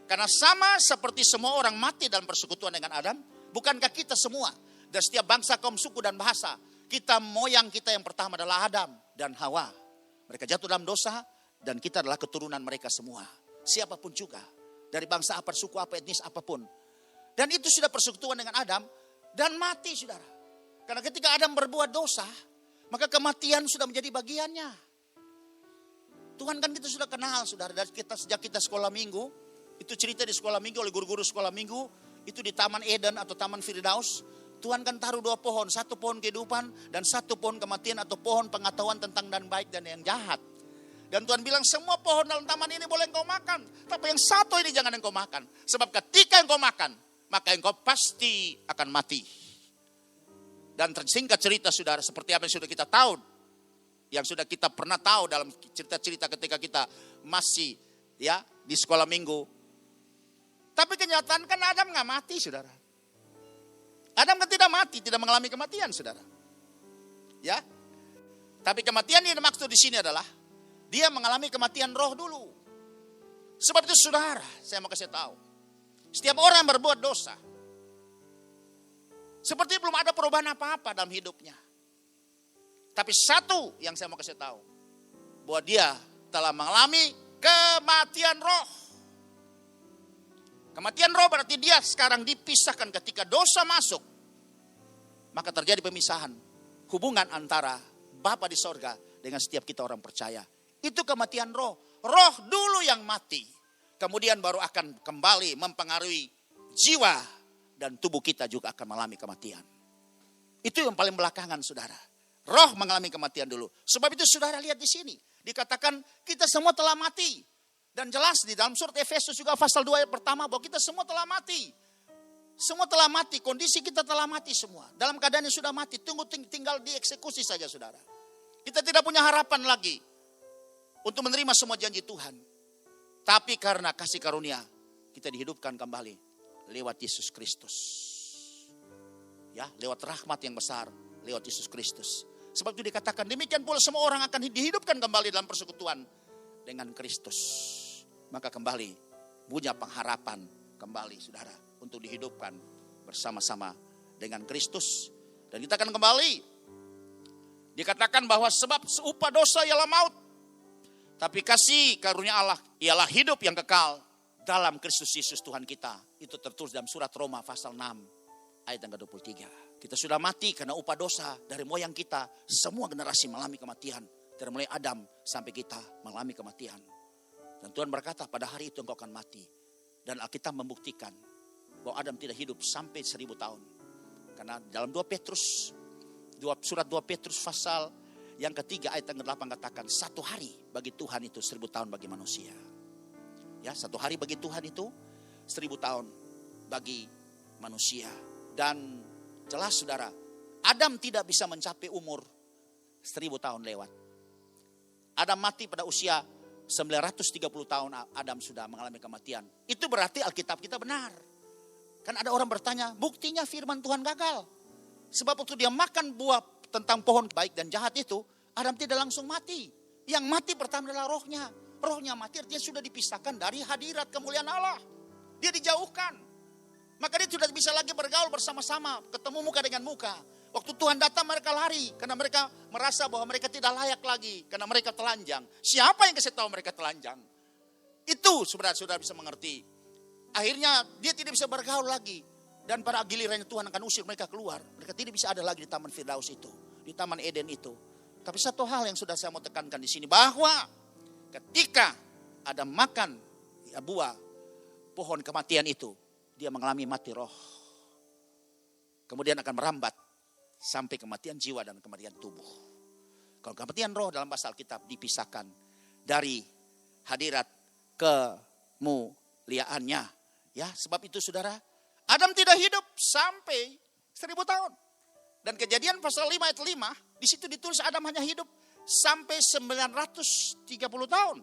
Karena sama seperti semua orang mati dalam persekutuan dengan Adam, bukankah kita semua dari setiap bangsa, kaum, suku, dan bahasa, moyang kita yang pertama adalah Adam dan Hawa. Mereka jatuh dalam dosa dan kita adalah keturunan mereka semua. Siapapun juga, dari bangsa apa, suku apa, etnis apapun. Dan itu sudah persekutuan dengan Adam dan mati, saudara. Karena ketika Adam berbuat dosa, maka kematian sudah menjadi bagiannya. Tuhan kan kita sudah kenal, saudara, dari kita sejak kita sekolah minggu. Itu cerita di sekolah minggu oleh guru-guru sekolah minggu. Itu di Taman Eden atau Taman Firdaus. Tuhan kan taruh 2 pohon, 1 pohon kehidupan dan 1 pohon kematian atau pohon pengetahuan tentang dan baik dan yang jahat. Dan Tuhan bilang semua pohon dalam taman ini boleh engkau makan, tapi yang satu ini jangan engkau makan. Sebab ketika engkau makan, maka engkau pasti akan mati. Dan singkat cerita, saudara, seperti apa yang sudah kita tahu, yang sudah kita pernah tahu dalam cerita-cerita ketika kita masih di sekolah minggu. Tapi kenyataan kan Adam nggak mati, saudara. Adam kan tidak mati, tidak mengalami kematian, saudara. Ya, tapi kematian yang dimaksud di sini adalah dia mengalami kematian roh dulu. Sebab itu, saudara, saya mau kasih tahu, setiap orang yang berbuat dosa, seperti belum ada perubahan apa-apa dalam hidupnya. Tapi satu yang saya mau kasih tahu, bahwa dia telah mengalami kematian roh. Kematian roh berarti dia sekarang dipisahkan ketika dosa masuk. Maka terjadi pemisahan. Hubungan antara Bapa di sorga dengan setiap kita orang percaya. Itu kematian roh. Roh dulu yang mati. Kemudian baru akan kembali mempengaruhi jiwa. Dan tubuh kita juga akan mengalami kematian. Itu yang paling belakangan, saudara. Roh mengalami kematian dulu. Sebab itu saudara lihat di sini. Dikatakan kita semua telah mati. Dan jelas di dalam surat Efesus juga pasal 2 ayat pertama bahwa kita semua telah mati. Semua telah mati, kondisi kita telah mati semua. Dalam keadaan yang sudah mati, tinggal dieksekusi saja, saudara. Kita tidak punya harapan lagi untuk menerima semua janji Tuhan. Tapi karena kasih karunia, kita dihidupkan kembali lewat Yesus Kristus. Ya, lewat rahmat yang besar, lewat Yesus Kristus. Sebab itu dikatakan demikian pula semua orang akan dihidupkan kembali dalam persekutuan dengan Kristus. Maka kembali punya pengharapan kembali, saudara, untuk dihidupkan bersama-sama dengan Kristus. Dan kita akan kembali. Dikatakan bahwa sebab upah dosa ialah maut. Tapi kasih karunia Allah ialah hidup yang kekal dalam Kristus Yesus Tuhan kita. Itu tertulis dalam surat Roma pasal 6 ayat yang ke-23. Kita sudah mati karena upah dosa dari moyang kita. Semua generasi mengalami kematian. Dari mulai Adam sampai kita mengalami kematian. Dan Tuhan berkata pada hari itu engkau akan mati. Dan Alkitab membuktikan bahwa Adam tidak hidup sampai 1000 tahun. Karena dalam surat 2 Petrus pasal yang ketiga ayat yang ke-8 katakan 1 hari bagi Tuhan itu 1000 tahun bagi manusia. Ya, 1 hari bagi Tuhan itu 1000 tahun bagi manusia. Dan jelas, saudara, Adam tidak bisa mencapai umur 1000 tahun lewat. Adam mati pada usia 930 tahun, Adam sudah mengalami kematian. Itu berarti Alkitab kita benar. Kan ada orang bertanya, buktinya firman Tuhan gagal. Sebab waktu dia makan buah tentang pohon baik dan jahat itu, Adam tidak langsung mati. Yang mati pertama adalah rohnya. Rohnya mati artinya sudah dipisahkan dari hadirat kemuliaan Allah. Dia dijauhkan. Maka dia sudah bisa lagi bergaul bersama-sama, ketemu muka dengan muka. Waktu Tuhan datang mereka lari, karena mereka merasa bahwa mereka tidak layak lagi, karena mereka telanjang. Siapa yang kasih tahu mereka telanjang? Itu saudara-saudara bisa mengerti. Akhirnya dia tidak bisa bergaul lagi. Dan pada gilirannya Tuhan akan usir mereka keluar. Mereka tidak bisa ada lagi di Taman Firdaus itu, di Taman Eden itu. Tapi satu hal yang sudah saya mau tekankan di sini, bahwa ketika Adam makan buah pohon kematian itu, dia mengalami mati roh. Kemudian akan merambat sampai kematian jiwa dan kematian tubuh. Kalau kematian roh dalam bahasa Alkitab dipisahkan dari hadirat kemuliaannya. Ya, sebab itu saudara, Adam tidak hidup sampai 1000 tahun. Dan Kejadian pasal 5 ayat 5, di situ ditulis Adam hanya hidup sampai 930 tahun.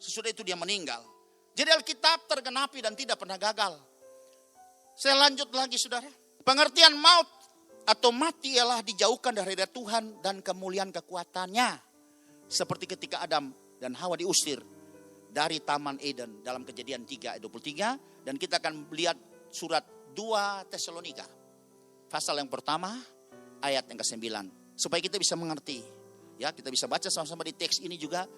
Sesudah itu dia meninggal. Jadi Alkitab tergenapi dan tidak pernah gagal. Saya lanjut lagi saudara. Pengertian maut atau mati ialah dijauhkan dari hadirat Tuhan dan kemuliaan kekuatannya. Seperti ketika Adam dan Hawa diusir dari Taman Eden dalam Kejadian 3 ayat 23. Dan kita akan lihat surat 2 Tesalonika. Pasal yang pertama ayat yang ke-9. Supaya kita bisa mengerti. Ya, kita bisa baca sama-sama di teks ini juga.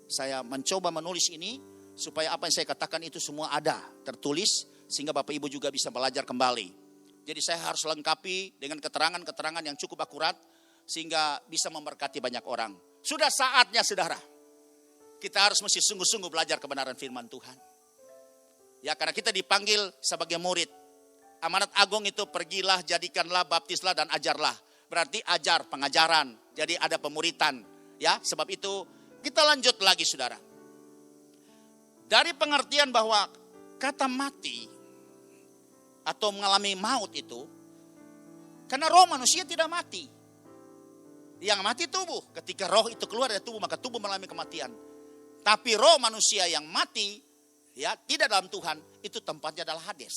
Saya mencoba menulis ini supaya apa yang saya katakan itu semua ada tertulis. Sehingga Bapak Ibu juga bisa belajar kembali. Jadi saya harus lengkapi dengan keterangan-keterangan yang cukup akurat sehingga bisa memberkati banyak orang. Sudah saatnya saudara, kita harus mesti sungguh-sungguh belajar kebenaran firman Tuhan. Ya, karena kita dipanggil sebagai murid. Amanat agung itu pergilah, jadikanlah, baptislah dan ajarlah. Berarti ajar, pengajaran. Jadi ada pemuritan. Ya, sebab itu kita lanjut lagi saudara. Dari pengertian bahwa kata mati atau mengalami maut itu, karena roh manusia tidak mati. Yang mati tubuh. Ketika roh itu keluar dari tubuh, maka tubuh mengalami kematian. Tapi roh manusia yang mati, ya tidak dalam Tuhan, itu tempatnya adalah Hades.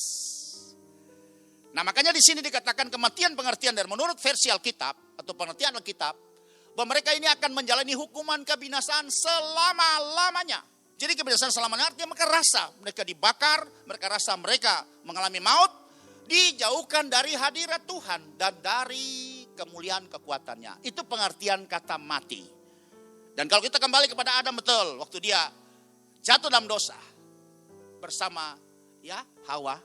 Nah makanya di sini dikatakan kematian pengertian, dan menurut versi Alkitab atau pengertian Alkitab, bahwa mereka ini akan menjalani hukuman kebinasaan selama-lamanya. Jadi kebinasaan selamanya artinya mereka rasa mereka dibakar, mereka rasa mereka mengalami maut, dijauhkan dari hadirat Tuhan dan dari kemuliaan kekuatannya. Itu pengertian kata mati. Dan kalau kita kembali kepada Adam, betul, waktu dia jatuh dalam dosa bersama ya Hawa,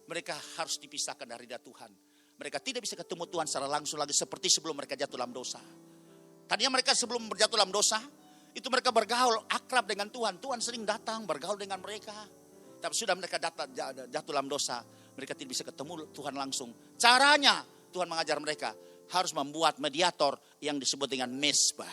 mereka harus dipisahkan dari hadirat Tuhan. Mereka tidak bisa ketemu Tuhan secara langsung lagi seperti sebelum mereka jatuh dalam dosa. Tadinya mereka sebelum berjatuh dalam dosa, itu mereka bergaul akrab dengan Tuhan. Tuhan sering datang bergaul dengan mereka. Tapi sudah mereka jatuh dalam dosa, mereka tidak bisa ketemu Tuhan langsung. Caranya Tuhan mengajar mereka harus membuat mediator yang disebut dengan mezbah.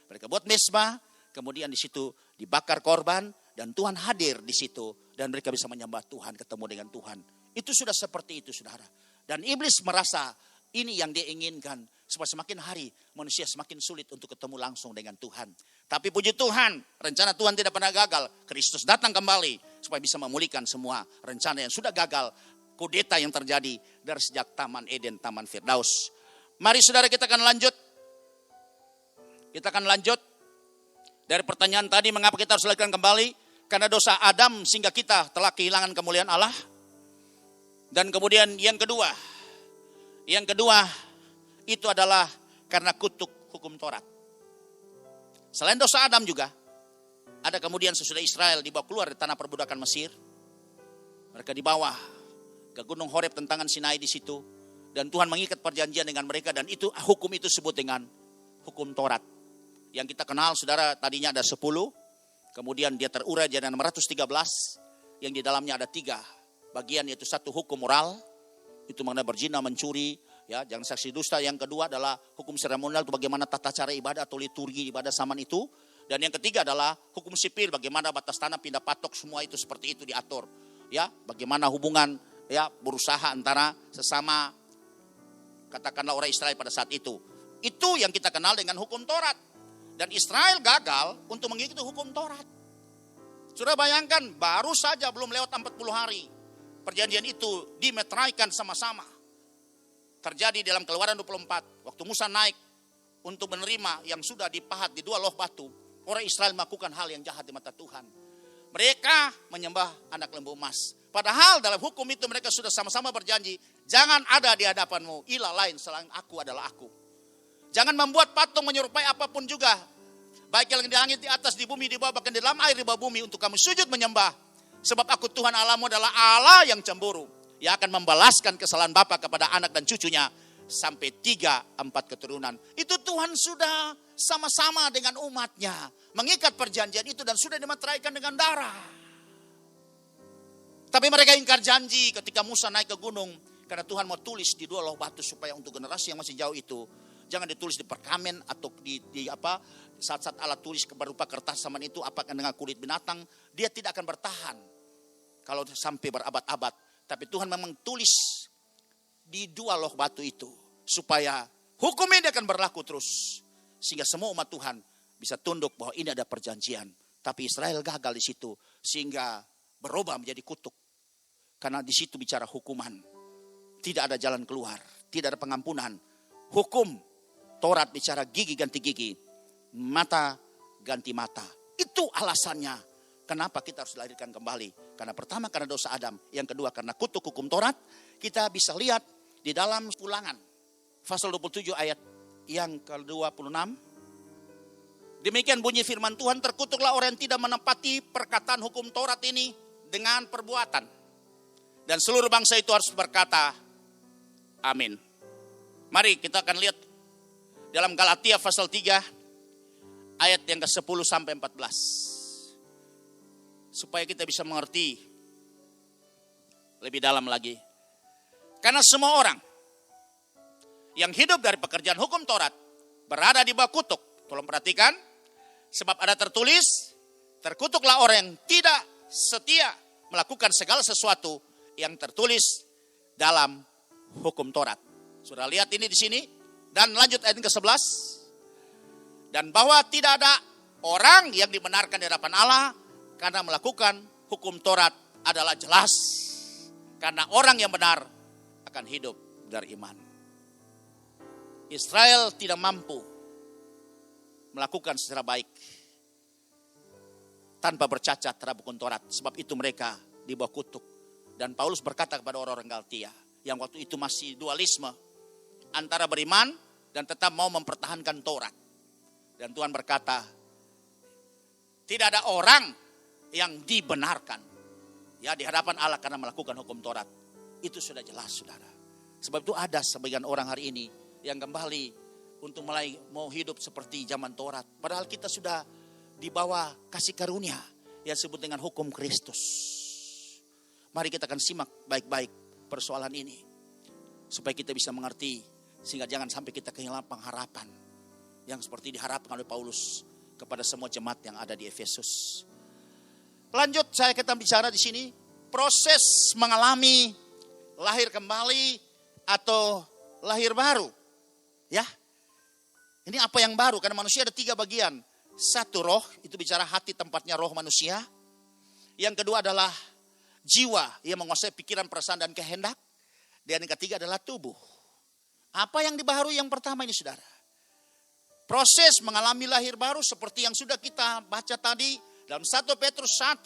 Mereka buat mezbah, kemudian di situ dibakar korban dan Tuhan hadir di situ dan mereka bisa menyembah Tuhan, ketemu dengan Tuhan. Itu sudah seperti itu saudara. Dan iblis merasa ini yang dia inginkan. Supaya semakin hari manusia semakin sulit untuk ketemu langsung dengan Tuhan. Tapi puji Tuhan, rencana Tuhan tidak pernah gagal. Kristus datang kembali supaya bisa memulihkan semua rencana yang sudah gagal. Kudeta yang terjadi dari sejak Taman Eden, Taman Firdaus. Mari saudara kita akan lanjut. Kita akan lanjut. Dari pertanyaan tadi, mengapa kita harus lakukan kembali? Karena dosa Adam sehingga kita telah kehilangan kemuliaan Allah. Dan kemudian yang kedua itu adalah karena kutuk hukum Taurat. Selain dosa Adam juga, ada kemudian sesudah Israel dibawa keluar dari tanah perbudakan Mesir. Mereka dibawa ke Gunung Horeb tentangan Sinai di situ. Dan Tuhan mengikat perjanjian dengan mereka dan itu hukum itu disebut dengan hukum Taurat. Yang kita kenal saudara tadinya ada 10. Kemudian dia terurai jadi 613. Yang di dalamnya ada 3 bagian, yaitu 1 hukum moral. Itu mengenai berzina, mencuri, ya, jangan saksi dusta. Yang kedua adalah hukum seremonial, itu bagaimana tata cara ibadah atau liturgi ibadah zaman itu. Dan yang ketiga adalah hukum sipil, bagaimana batas tanah, pindah patok, semua itu seperti itu diatur. Ya, bagaimana hubungan ya berusaha antara sesama katakanlah orang Israel pada saat itu. Itu yang kita kenal dengan hukum Taurat. Dan Israel gagal untuk mengikuti hukum Taurat. Sudah bayangkan, baru saja belum lewat 40 hari. perjanjian itu dimeteraikan sama-sama. Terjadi dalam Keluaran 24. Waktu Musa naik untuk menerima yang sudah dipahat di 2 loh batu. Orang Israel melakukan hal yang jahat di mata Tuhan. Mereka menyembah anak lembu emas. Padahal dalam hukum itu mereka sudah sama-sama berjanji. Jangan ada di hadapanmu ilah lain selain aku adalah aku. Jangan membuat patung menyerupai apapun juga. Baik yang di langit, di atas, di bumi, di bawah, bahkan di dalam air, di bawah bumi. Untuk kamu sujud menyembah. Sebab aku Tuhan Allahmu adalah Allah yang cemburu. Yang akan membalaskan kesalahan bapa kepada anak dan cucunya. Sampai 3-4 keturunan. Itu Tuhan sudah sama-sama dengan umatnya. Mengikat perjanjian itu dan sudah dimeteraikan dengan darah. Tapi mereka ingkar janji ketika Musa naik ke gunung. Karena Tuhan mau tulis di 2 loh batu supaya untuk generasi yang masih jauh itu. Jangan ditulis di perkamen atau di saat-saat Allah tulis berupa kertas zaman itu apakah dengan kulit binatang. Dia tidak akan bertahan kalau sampai berabad-abad. Tapi Tuhan memang tulis di 2 loh batu itu. Supaya hukum ini akan berlaku terus. Sehingga semua umat Tuhan bisa tunduk bahwa ini ada perjanjian. Tapi Israel gagal di situ. Sehingga berubah menjadi kutuk. Karena di situ bicara hukuman. Tidak ada jalan keluar. Tidak ada pengampunan. Hukum. Taurat bicara gigi ganti gigi. Mata ganti mata. Itu alasannya. Kenapa kita harus dilahirkan kembali. Karena pertama karena dosa Adam. Yang kedua karena kutuk hukum Taurat. Kita bisa lihat di dalam Ulangan. Pasal 27 ayat yang ke-26. Demikian bunyi firman Tuhan. Terkutuklah orang yang tidak menepati perkataan hukum Taurat ini dengan perbuatan. Dan seluruh bangsa itu harus berkata, amin. Mari kita akan lihat dalam Galatia pasal 3 ayat yang ke-10 sampai 14. Supaya kita bisa mengerti lebih dalam lagi. Karena semua orang yang hidup dari pekerjaan hukum Taurat berada di bawah kutuk. Tolong perhatikan. Sebab ada tertulis, terkutuklah orang yang tidak setia melakukan segala sesuatu yang tertulis dalam hukum Taurat. Sudah lihat ini di sini. Dan lanjut ayat ke-11. Dan bahwa tidak ada orang yang dibenarkan di hadapan Allah karena melakukan hukum Taurat adalah jelas. Karena orang yang benar akan hidup dari iman. Israel tidak mampu melakukan secara baik tanpa bercacat terhadap hukum Taurat. Sebab itu mereka di bawah kutuk. Dan Paulus berkata kepada orang-orang Galatia yang waktu itu masih dualisme antara beriman dan tetap mau mempertahankan Taurat. Dan Tuhan berkata, tidak ada orang yang dibenarkan ya di hadapan Allah karena melakukan hukum Taurat. Itu sudah jelas, saudara. Sebab itu ada sebagian orang hari ini yang kembali untuk mulai mau hidup seperti zaman Taurat. Padahal kita sudah di bawah kasih karunia yang disebut dengan hukum Kristus. Mari kita akan simak baik-baik persoalan ini. Supaya kita bisa mengerti. Sehingga jangan sampai kita kehilangan pengharapan. Yang seperti diharapkan oleh Paulus kepada semua jemaat yang ada di Efesus. Lanjut saya akan bicara di sini. Proses mengalami lahir kembali atau lahir baru. Ya, ini apa yang baru? Karena manusia ada 3 bagian. 1 roh, itu bicara hati tempatnya roh manusia. Yang kedua adalah jiwa, yang menguasai pikiran, perasaan, dan kehendak. Dan yang ketiga adalah tubuh. Apa yang dibaharui yang pertama ini, saudara? Proses mengalami lahir baru seperti yang sudah kita baca tadi. Dalam 1 Petrus 1,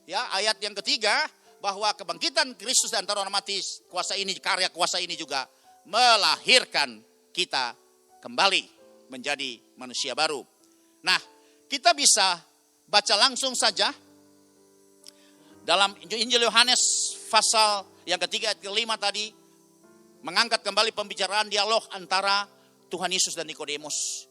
ya, ayat yang ketiga. Bahwa kebangkitan Kristus dan antara orang mati, kuasa ini, karya kuasa ini juga melahirkan kita kembali menjadi manusia baru. Nah, kita bisa baca langsung saja dalam Injil Yohanes pasal yang ketiga ayat ke-5 tadi, mengangkat kembali pembicaraan dialog antara Tuhan Yesus dan Nikodemus.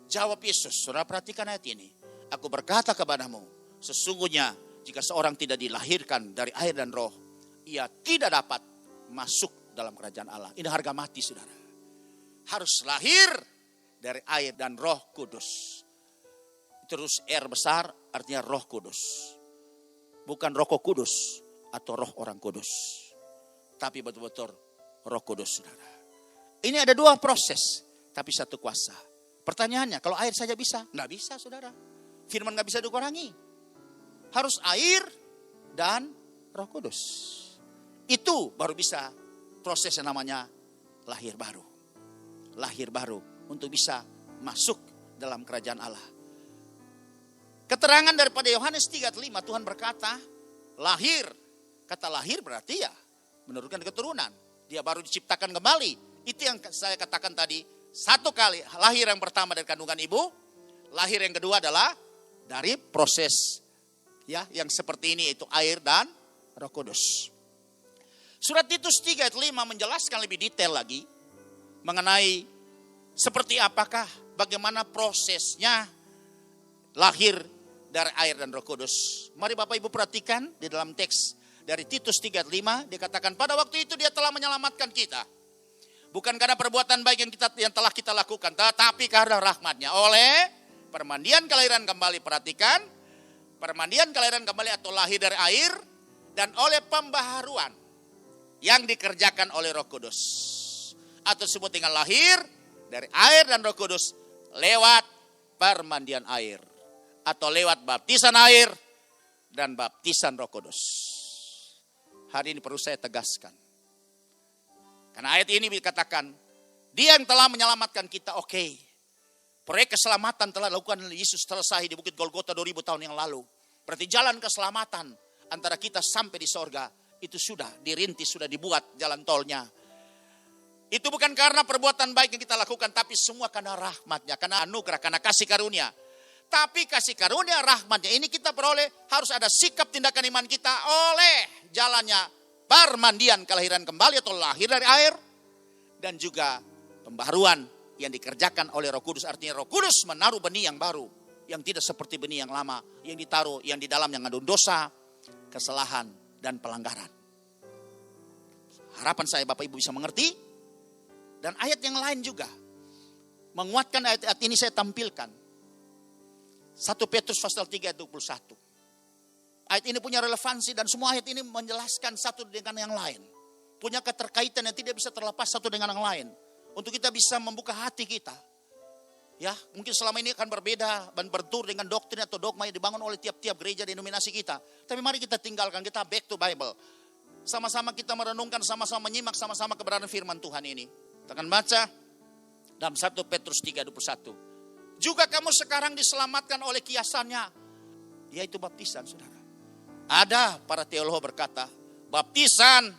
Jawab Yesus, saudara perhatikan ayat ini. Aku berkata kepadamu, sesungguhnya jika seorang tidak dilahirkan dari air dan roh, ia tidak dapat masuk dalam kerajaan Allah. Ini harga mati, saudara. Harus lahir dari air dan roh kudus. Terus R besar artinya roh kudus. Bukan roh kudus atau roh orang kudus. Tapi betul-betul roh kudus, saudara. Ini ada 2 proses, tapi 1 kuasa. Pertanyaannya, kalau air saja bisa? Nggak bisa, saudara. Firman nggak bisa dikurangi. Harus air dan roh kudus. Itu baru bisa proses yang namanya lahir baru. Lahir baru untuk bisa masuk dalam kerajaan Allah. Keterangan daripada Yohanes 3:5, Tuhan berkata, lahir. Kata lahir berarti ya menurunkan keturunan. Dia baru diciptakan kembali. Itu yang saya katakan tadi. Satu kali lahir yang pertama dari kandungan ibu. Lahir yang kedua adalah dari proses ya yang seperti ini, itu air dan Roh Kudus. Surat Titus 3:5 menjelaskan lebih detail lagi mengenai seperti apakah, bagaimana prosesnya lahir dari air dan Roh Kudus. Mari Bapak Ibu perhatikan di dalam teks dari Titus 3:5 dikatakan, pada waktu itu Dia telah menyelamatkan kita. Bukan karena perbuatan baik yang telah kita lakukan, tetapi karena rahmat-Nya oleh permandian kelahiran kembali. Perhatikan, permandian kelahiran kembali atau lahir dari air dan oleh pembaharuan yang dikerjakan oleh Roh Kudus. Atau disebut dengan lahir dari air dan Roh Kudus lewat permandian air. Atau lewat baptisan air dan baptisan Roh Kudus. Hari ini perlu saya tegaskan. Karena ayat ini dikatakan, Dia yang telah menyelamatkan kita, oke. Proyek keselamatan telah dilakukan oleh Yesus selesai di Bukit Golgota 2000 tahun yang lalu. Berarti jalan keselamatan antara kita sampai di sorga, itu sudah dirintis, sudah dibuat jalan tolnya. Itu bukan karena perbuatan baik yang kita lakukan, tapi semua karena rahmat-Nya, karena anugerah, karena kasih karunia. Tapi kasih karunia rahmat-Nya ini kita peroleh, harus ada sikap tindakan iman kita oleh jalannya permandian kelahiran kembali atau lahir dari air. Dan juga pembaharuan yang dikerjakan oleh Roh Kudus. Artinya Roh Kudus menaruh benih yang baru. Yang tidak seperti benih yang lama. Yang ditaruh, yang di dalam yang mengandung dosa, kesalahan, dan pelanggaran. Harapan saya Bapak Ibu bisa mengerti. Dan ayat yang lain juga menguatkan ayat-ayat ini saya tampilkan. 1 Petrus pasal 3 ayat 21. Ayat ini punya relevansi dan semua ayat ini menjelaskan satu dengan yang lain. Punya keterkaitan yang tidak bisa terlepas satu dengan yang lain. Untuk kita bisa membuka hati kita. Ya, mungkin selama ini akan berbeda dan bertur dengan doktrin atau dogma yang dibangun oleh tiap-tiap gereja denominasi kita. Tapi mari kita tinggalkan, kita back to Bible. Sama-sama kita merenungkan, sama-sama menyimak, sama-sama kebenaran firman Tuhan ini. Kita akan baca dalam 1 Petrus 3:21. Juga kamu sekarang diselamatkan oleh kiasannya, yaitu baptisan, saudara. Ada para teolog berkata, baptisan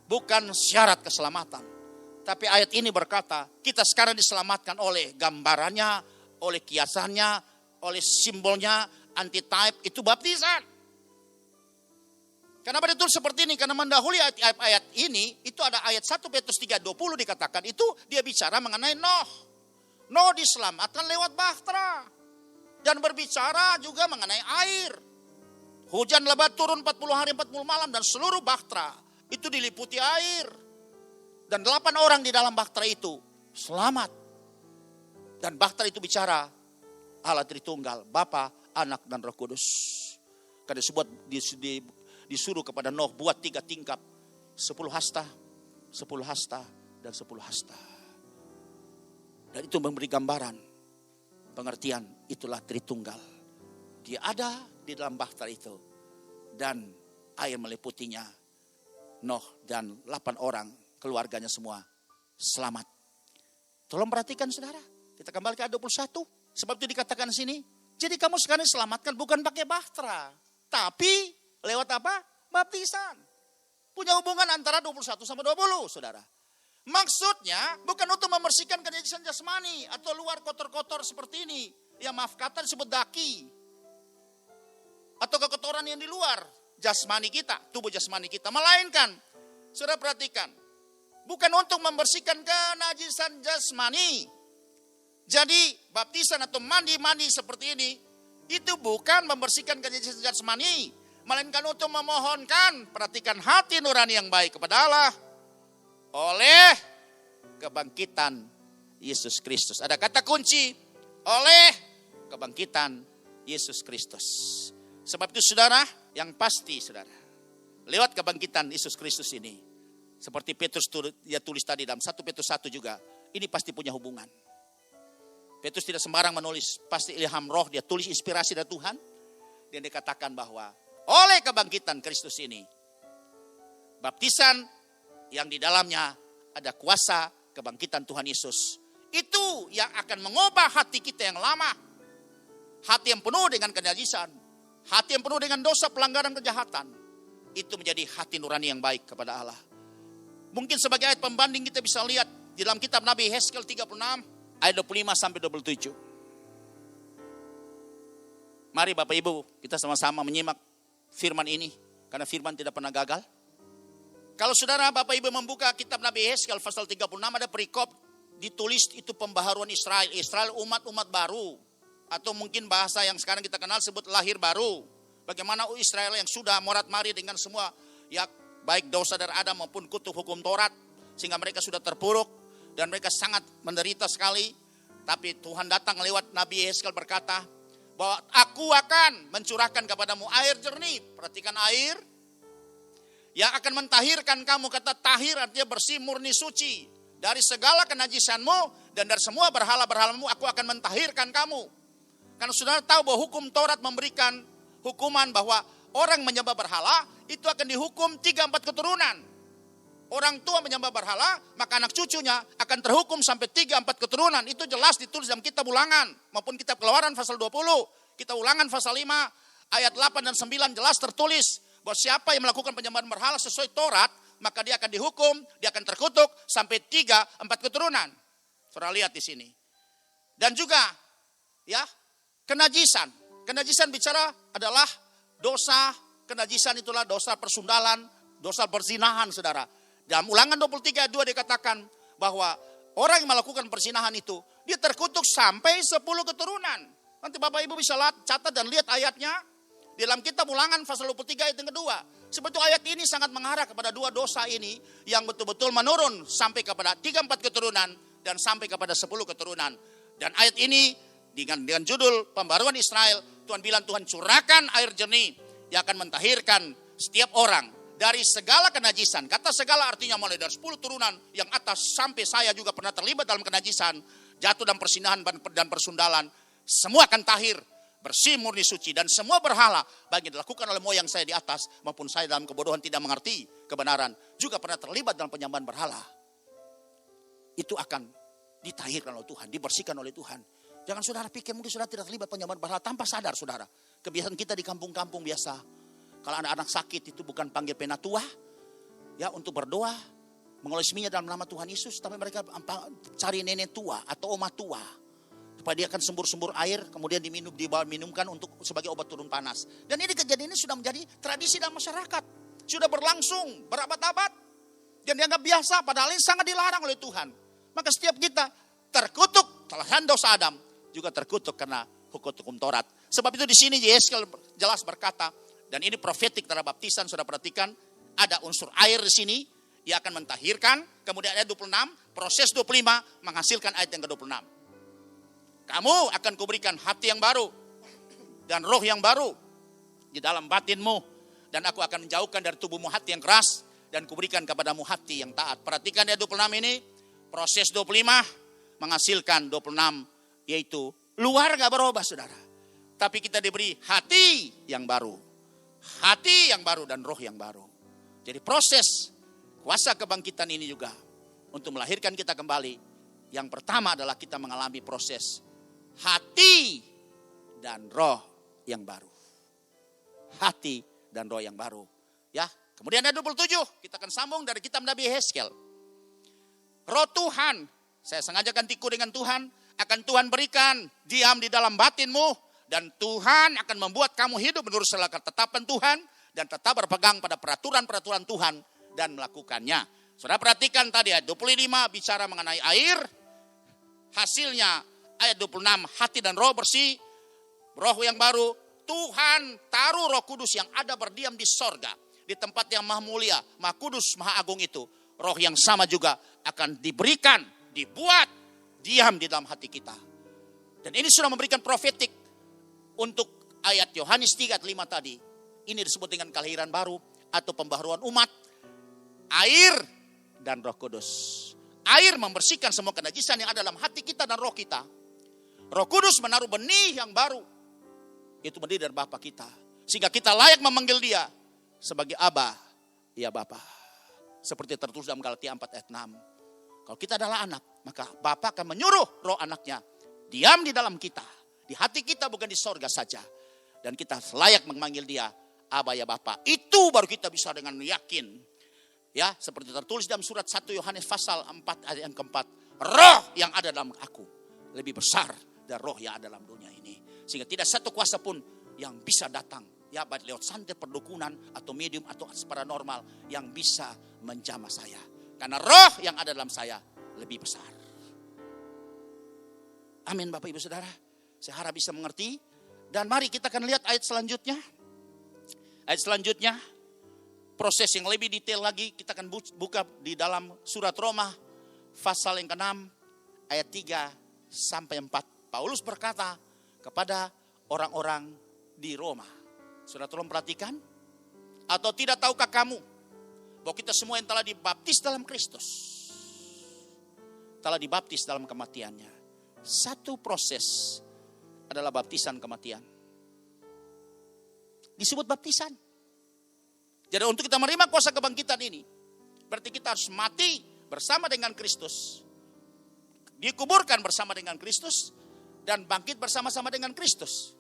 bukan syarat keselamatan. Tapi ayat ini berkata, kita sekarang diselamatkan oleh gambarannya, oleh kiasannya, oleh simbolnya, antitype, itu baptisan. Kenapa ditulis seperti ini? Karena mendahului ayat ini, itu ada ayat 1 Petrus 3:20 dikatakan, itu dia bicara mengenai Noh. Noh diselamatkan lewat bahtera. Dan berbicara juga mengenai air. Hujan lebat turun 40 hari 40 malam dan seluruh bahtera itu diliputi air. Dan 8 orang di dalam bahtera itu selamat. Dan bahtera itu bicara Allah Tritunggal, Bapa, Anak, dan Roh Kudus. Karena disuruh kepada Noh buat 3 tingkap. 10 hasta, 10 hasta, dan 10 hasta. Dan itu memberi gambaran, pengertian, itulah Tritunggal. Dia ada di dalam bahtera itu. Dan air meliputinya. Noh dan 8 orang, keluarganya semua selamat. Tolong perhatikan saudara. Kita kembali ke ayat 21. Sebab itu dikatakan di sini. Jadi kamu sekarang diselamatkan bukan pakai bahtera. Tapi lewat apa? Baptisan. Punya hubungan antara 21 sama 20 saudara. Maksudnya bukan untuk membersihkan kenajisan jasmani. Atau luar kotor-kotor seperti ini. Yang maaf kata disebut daki. Atau kekotoran yang di luar jasmani kita, tubuh jasmani kita. Melainkan, saudara perhatikan, bukan untuk membersihkan kenajisan jasmani. Jadi baptisan atau mandi-mandi seperti ini, itu bukan membersihkan kenajisan jasmani. Melainkan untuk memohonkan, perhatikan hati nurani yang baik kepada Allah. Oleh kebangkitan Yesus Kristus. Ada kata kunci, oleh kebangkitan Yesus Kristus. Sebab itu saudara, yang pasti saudara, lewat kebangkitan Yesus Kristus ini, seperti Petrus dia tulis tadi dalam 1 Petrus 1 juga, ini pasti punya hubungan. Petrus tidak sembarang menulis, pasti ilham roh, dia tulis inspirasi dari Tuhan. Dan dikatakan bahwa oleh kebangkitan Kristus ini, Baptisan yang di dalamnya ada kuasa kebangkitan Tuhan Yesus. Itu yang akan mengubah hati kita yang lama. Hati yang penuh dengan kenajisan. Hati yang penuh dengan dosa, pelanggaran, kejahatan. Itu menjadi hati nurani yang baik kepada Allah. Mungkin sebagai ayat pembanding kita bisa lihat di dalam kitab Nabi Yehezkiel 36 ayat 25 sampai 27. Mari Bapak Ibu kita sama-sama menyimak firman ini. Karena firman tidak pernah gagal. Kalau saudara Bapak Ibu membuka kitab Nabi Yehezkiel pasal 36 ada perikop ditulis itu pembaharuan Israel. Israel umat-umat baru. Atau mungkin bahasa yang sekarang kita kenal sebut lahir baru. Bagaimana Israel yang sudah morat-mari dengan semua ya baik dosa dari Adam maupun kutuk hukum Taurat. Sehingga mereka sudah terpuruk dan mereka sangat menderita sekali. Tapi Tuhan datang lewat Nabi Yehezkiel berkata bahwa aku akan mencurahkan kepadamu air jernih. Perhatikan air yang akan mentahirkan kamu. Kata tahir artinya bersih, murni, suci. Dari segala kenajisanmu dan dari semua berhala-berhalamu aku akan mentahirkan kamu. Karena saudara tahu bahwa hukum Taurat memberikan hukuman bahwa orang menyembah berhala itu akan dihukum 3-4 keturunan. Orang tua menyembah berhala, maka anak cucunya akan terhukum sampai 3-4 keturunan. Itu jelas ditulis dalam kitab Ulangan maupun kitab Keluaran pasal 20. Kitab Ulangan pasal 5 ayat 8 dan 9 jelas tertulis bahwa siapa yang melakukan penyembahan berhala sesuai Taurat, maka dia akan dihukum, dia akan terkutuk sampai 3-4 keturunan. Saudara lihat di sini. Dan juga ya kenajisan. Kenajisan bicara adalah dosa. Kenajisan itulah dosa persundalan, dosa perzinahan saudara. Dalam Ulangan 23 ayat 2 dikatakan bahwa orang yang melakukan perzinahan itu dia terkutuk sampai 10 keturunan. Nanti Bapak Ibu bisa catat dan lihat ayatnya. Di dalam kitab Ulangan pasal 23 ayat yang kedua. Sebetulnya ayat ini sangat mengarah kepada dua dosa ini yang betul-betul menurun sampai kepada 3-4 keturunan dan sampai kepada 10 keturunan. Dan ayat ini dengan judul pembaruan Israel, Tuhan bilang Tuhan curahkan air jernih yang akan mentahirkan setiap orang dari segala kenajisan. Kata segala artinya mulai dari 10 turunan yang atas sampai saya juga pernah terlibat dalam kenajisan, jatuh dalam persinahan dan persundalan. Semua akan tahir, bersih, murni, suci. Dan semua berhala, baik yang dilakukan oleh moyang saya di atas maupun saya dalam kebodohan tidak mengerti kebenaran, juga pernah terlibat dalam penyembahan berhala. Itu akan ditahirkan oleh Tuhan, dibersihkan oleh Tuhan. Jangan saudara pikir mungkin saudara tidak terlibat penyembahan berhala tanpa sadar saudara. Kebiasaan kita di kampung-kampung biasa. Kalau ada anak sakit itu bukan panggil penatua ya untuk berdoa, mengolesinya dalam nama Tuhan Yesus, tapi mereka cari nenek tua atau oma tua supaya dia akan sembur-sembur air kemudian diminumkan untuk sebagai obat turun panas. Dan ini kejadian ini sudah menjadi tradisi dalam masyarakat. Sudah berlangsung berabad-abad dan dianggap biasa padahal ini sangat dilarang oleh Tuhan. Maka setiap kita terkutuk kesalahan dosa Adam juga terkutuk karena hukum Taurat. Sebab itu di sini Yehezkiel jelas berkata, dan ini profetik terhadap baptisan, sudah perhatikan, ada unsur air di sini, ia akan mentahirkan, kemudian ayat 26, proses 25 menghasilkan ayat yang ke-26. Kamu akan kuberikan hati yang baru, dan roh yang baru di dalam batinmu, dan aku akan menjauhkan dari tubuhmu hati yang keras, dan kuberikan kepadamu hati yang taat. Perhatikan ayat 26 ini, proses 25 menghasilkan 26, yaitu luar gak berubah saudara. Tapi kita diberi hati yang baru. Hati yang baru dan roh yang baru. Jadi proses kuasa kebangkitan ini juga untuk melahirkan kita kembali. Yang pertama adalah kita mengalami proses hati dan roh yang baru. Hati dan roh yang baru. Ya, kemudian ada 27. Kita akan sambung dari kitab Nabi Yehezkiel. Roh Tuhan, saya sengaja gantiku dengan Tuhan, akan Tuhan berikan diam di dalam batinmu, dan Tuhan akan membuat kamu hidup menurut segala ketetapan Tuhan dan tetap berpegang pada peraturan-peraturan Tuhan dan melakukannya. Saudara perhatikan tadi ayat 25 bicara mengenai air, hasilnya ayat 26 hati dan roh bersih, roh yang baru. Tuhan taruh Roh Kudus yang ada berdiam di sorga, di tempat yang maha mulia, maha kudus, maha agung itu. Roh yang sama juga akan diberikan, dibuat diam di dalam hati kita. Dan ini sudah memberikan profetik untuk ayat Yohanes 3:5 tadi. Ini disebut dengan kelahiran baru atau pembaharuan umat. Air dan Roh Kudus. Air membersihkan semua kenajisan yang ada dalam hati kita dan roh kita. Roh Kudus menaruh benih yang baru. Itu benih dari Bapa kita. Sehingga kita layak memanggil dia sebagai Aba, ya Bapa. Seperti tertulis dalam Galatia 4 ayat 6. Kalau kita adalah anak, maka Bapa akan menyuruh roh anaknya diam di dalam kita. Di hati kita, bukan di sorga saja. Dan kita layak memanggil dia Aba ya Bapa. Itu baru kita bisa dengan yakin. Ya, seperti tertulis dalam surat 1 Yohanes pasal 4 ayat yang keempat. Roh yang ada dalam aku lebih besar dari roh yang ada dalam dunia ini. Sehingga tidak satu kuasa pun yang bisa datang. Ya, baik lewat santet perdukunan atau medium atau paranormal yang bisa menjamah saya. Karena roh yang ada dalam saya lebih besar. Amin Bapak Ibu Saudara. Saya harap bisa mengerti. Dan mari kita akan lihat ayat selanjutnya. Ayat selanjutnya. Proses yang lebih detail lagi. Kita akan buka di dalam surat Roma. Pasal yang ke-6. Ayat 3 sampai 4. Paulus berkata kepada orang-orang di Roma. Surat Roma perhatikan. Atau tidak tahukah kamu bahwa kita semua yang telah dibaptis dalam Kristus, telah dibaptis dalam kematiannya. Satu proses adalah baptisan kematian. Disebut baptisan. Jadi untuk kita menerima kuasa kebangkitan ini, berarti kita harus mati bersama dengan Kristus, dikuburkan bersama dengan Kristus, dan bangkit bersama-sama dengan Kristus.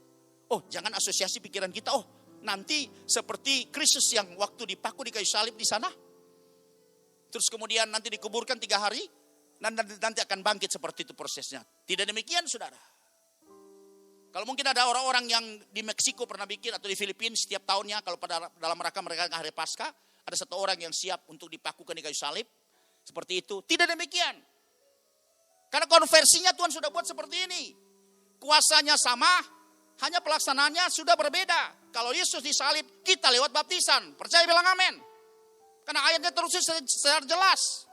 Oh, jangan asosiasi pikiran kita, oh nanti seperti Kristus yang waktu dipaku di kayu salib di sana. Terus kemudian nanti dikuburkan 3 hari. Dan nanti akan bangkit seperti itu prosesnya. Tidak demikian saudara. Kalau mungkin ada orang-orang yang di Meksiko pernah bikin atau di Filipina setiap tahunnya. Kalau pada dalam mereka hari Paskah. Ada satu orang yang siap untuk dipakukan di kayu salib. Seperti itu. Tidak demikian. Karena konversinya Tuhan sudah buat seperti ini. Kuasanya sama. Hanya pelaksanaannya sudah berbeda. Kalau Yesus disalib, kita lewat baptisan. Percaya bilang amin. Karena ayatnya terus secara jelas.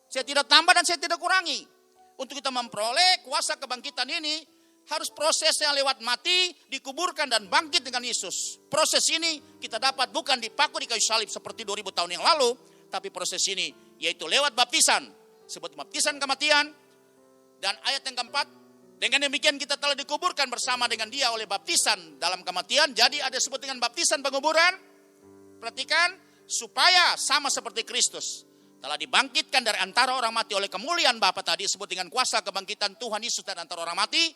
Saya tidak tambah dan saya tidak kurangi. Untuk kita memperoleh kuasa kebangkitan ini, harus prosesnya lewat mati, dikuburkan dan bangkit dengan Yesus. Proses ini kita dapat bukan dipaku di kayu salib seperti 2000 tahun yang lalu. Tapi proses ini yaitu lewat baptisan. Sebut baptisan kematian. Dan ayat yang keempat. Dengan demikian kita telah dikuburkan bersama dengan dia oleh baptisan dalam kematian. Jadi ada disebut dengan baptisan penguburan. Perhatikan, supaya sama seperti Kristus telah dibangkitkan dari antara orang mati oleh kemuliaan Bapa tadi, disebut dengan kuasa kebangkitan Tuhan Yesus dari antara orang mati.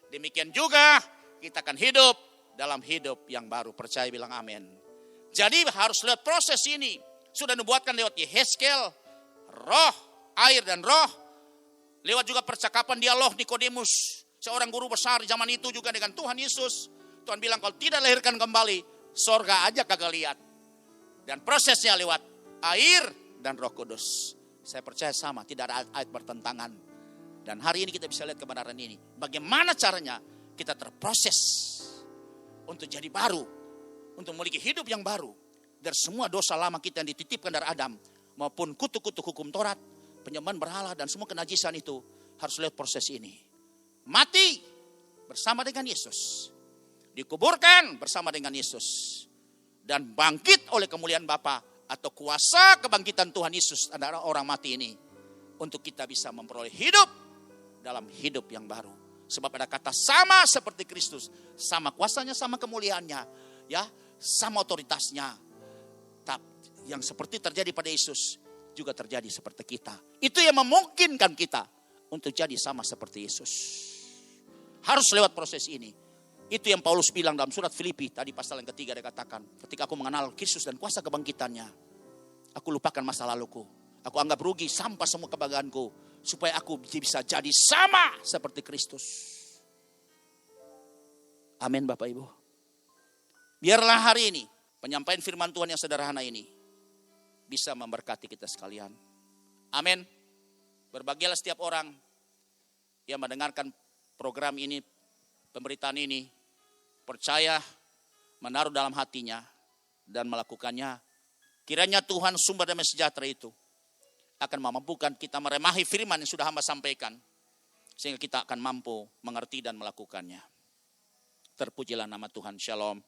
Demikian juga kita akan hidup dalam hidup yang baru. Percaya bilang amin. Jadi harus lihat proses ini. Sudah dibuatkan lewat Yehezkel, roh, air dan roh. Lewat juga percakapan dialog Nikodemus, seorang guru besar di zaman itu juga dengan Tuhan Yesus. Tuhan bilang kalau tidak lahirkan kembali, sorga aja kagak lihat. Dan prosesnya lewat air dan Roh Kudus. Saya percaya sama, tidak ada ayat bertentangan. Dan hari ini kita bisa lihat kebenaran ini. Bagaimana caranya kita terproses untuk jadi baru, untuk memiliki hidup yang baru. Dari semua dosa lama kita yang dititipkan dari Adam, maupun kutuk-kutuk hukum Taurat, penyembahan berhala dan semua kenajisan itu harus lihat proses ini. Mati bersama dengan Yesus. Dikuburkan bersama dengan Yesus. Dan bangkit oleh kemuliaan Bapa atau kuasa kebangkitan Tuhan Yesus adalah orang mati ini. Untuk kita bisa memperoleh hidup dalam hidup yang baru. Sebab ada kata sama seperti Kristus. Sama kuasanya, sama kemuliaannya. Ya, sama otoritasnya. Yang seperti terjadi pada Yesus juga terjadi seperti kita. Itu yang memungkinkan kita untuk jadi sama seperti Yesus. Harus lewat proses ini. Itu yang Paulus bilang dalam surat Filipi tadi pasal yang ketiga, dia katakan, ketika aku mengenal Kristus dan kuasa kebangkitannya, aku lupakan masa laluku. Aku anggap rugi sampah semua kebanggaanku supaya aku bisa jadi sama seperti Kristus. Amin Bapak Ibu. Biarlah hari ini penyampaian firman Tuhan yang sederhana ini bisa memberkati kita sekalian. Amin. Berbahagialah setiap orang yang mendengarkan program ini, pemberitaan ini, percaya, menaruh dalam hatinya, dan melakukannya. Kiranya Tuhan sumber damai sejahtera itu akan memampukan kita meremahi firman yang sudah hamba sampaikan. Sehingga kita akan mampu mengerti dan melakukannya. Terpujilah nama Tuhan. Shalom.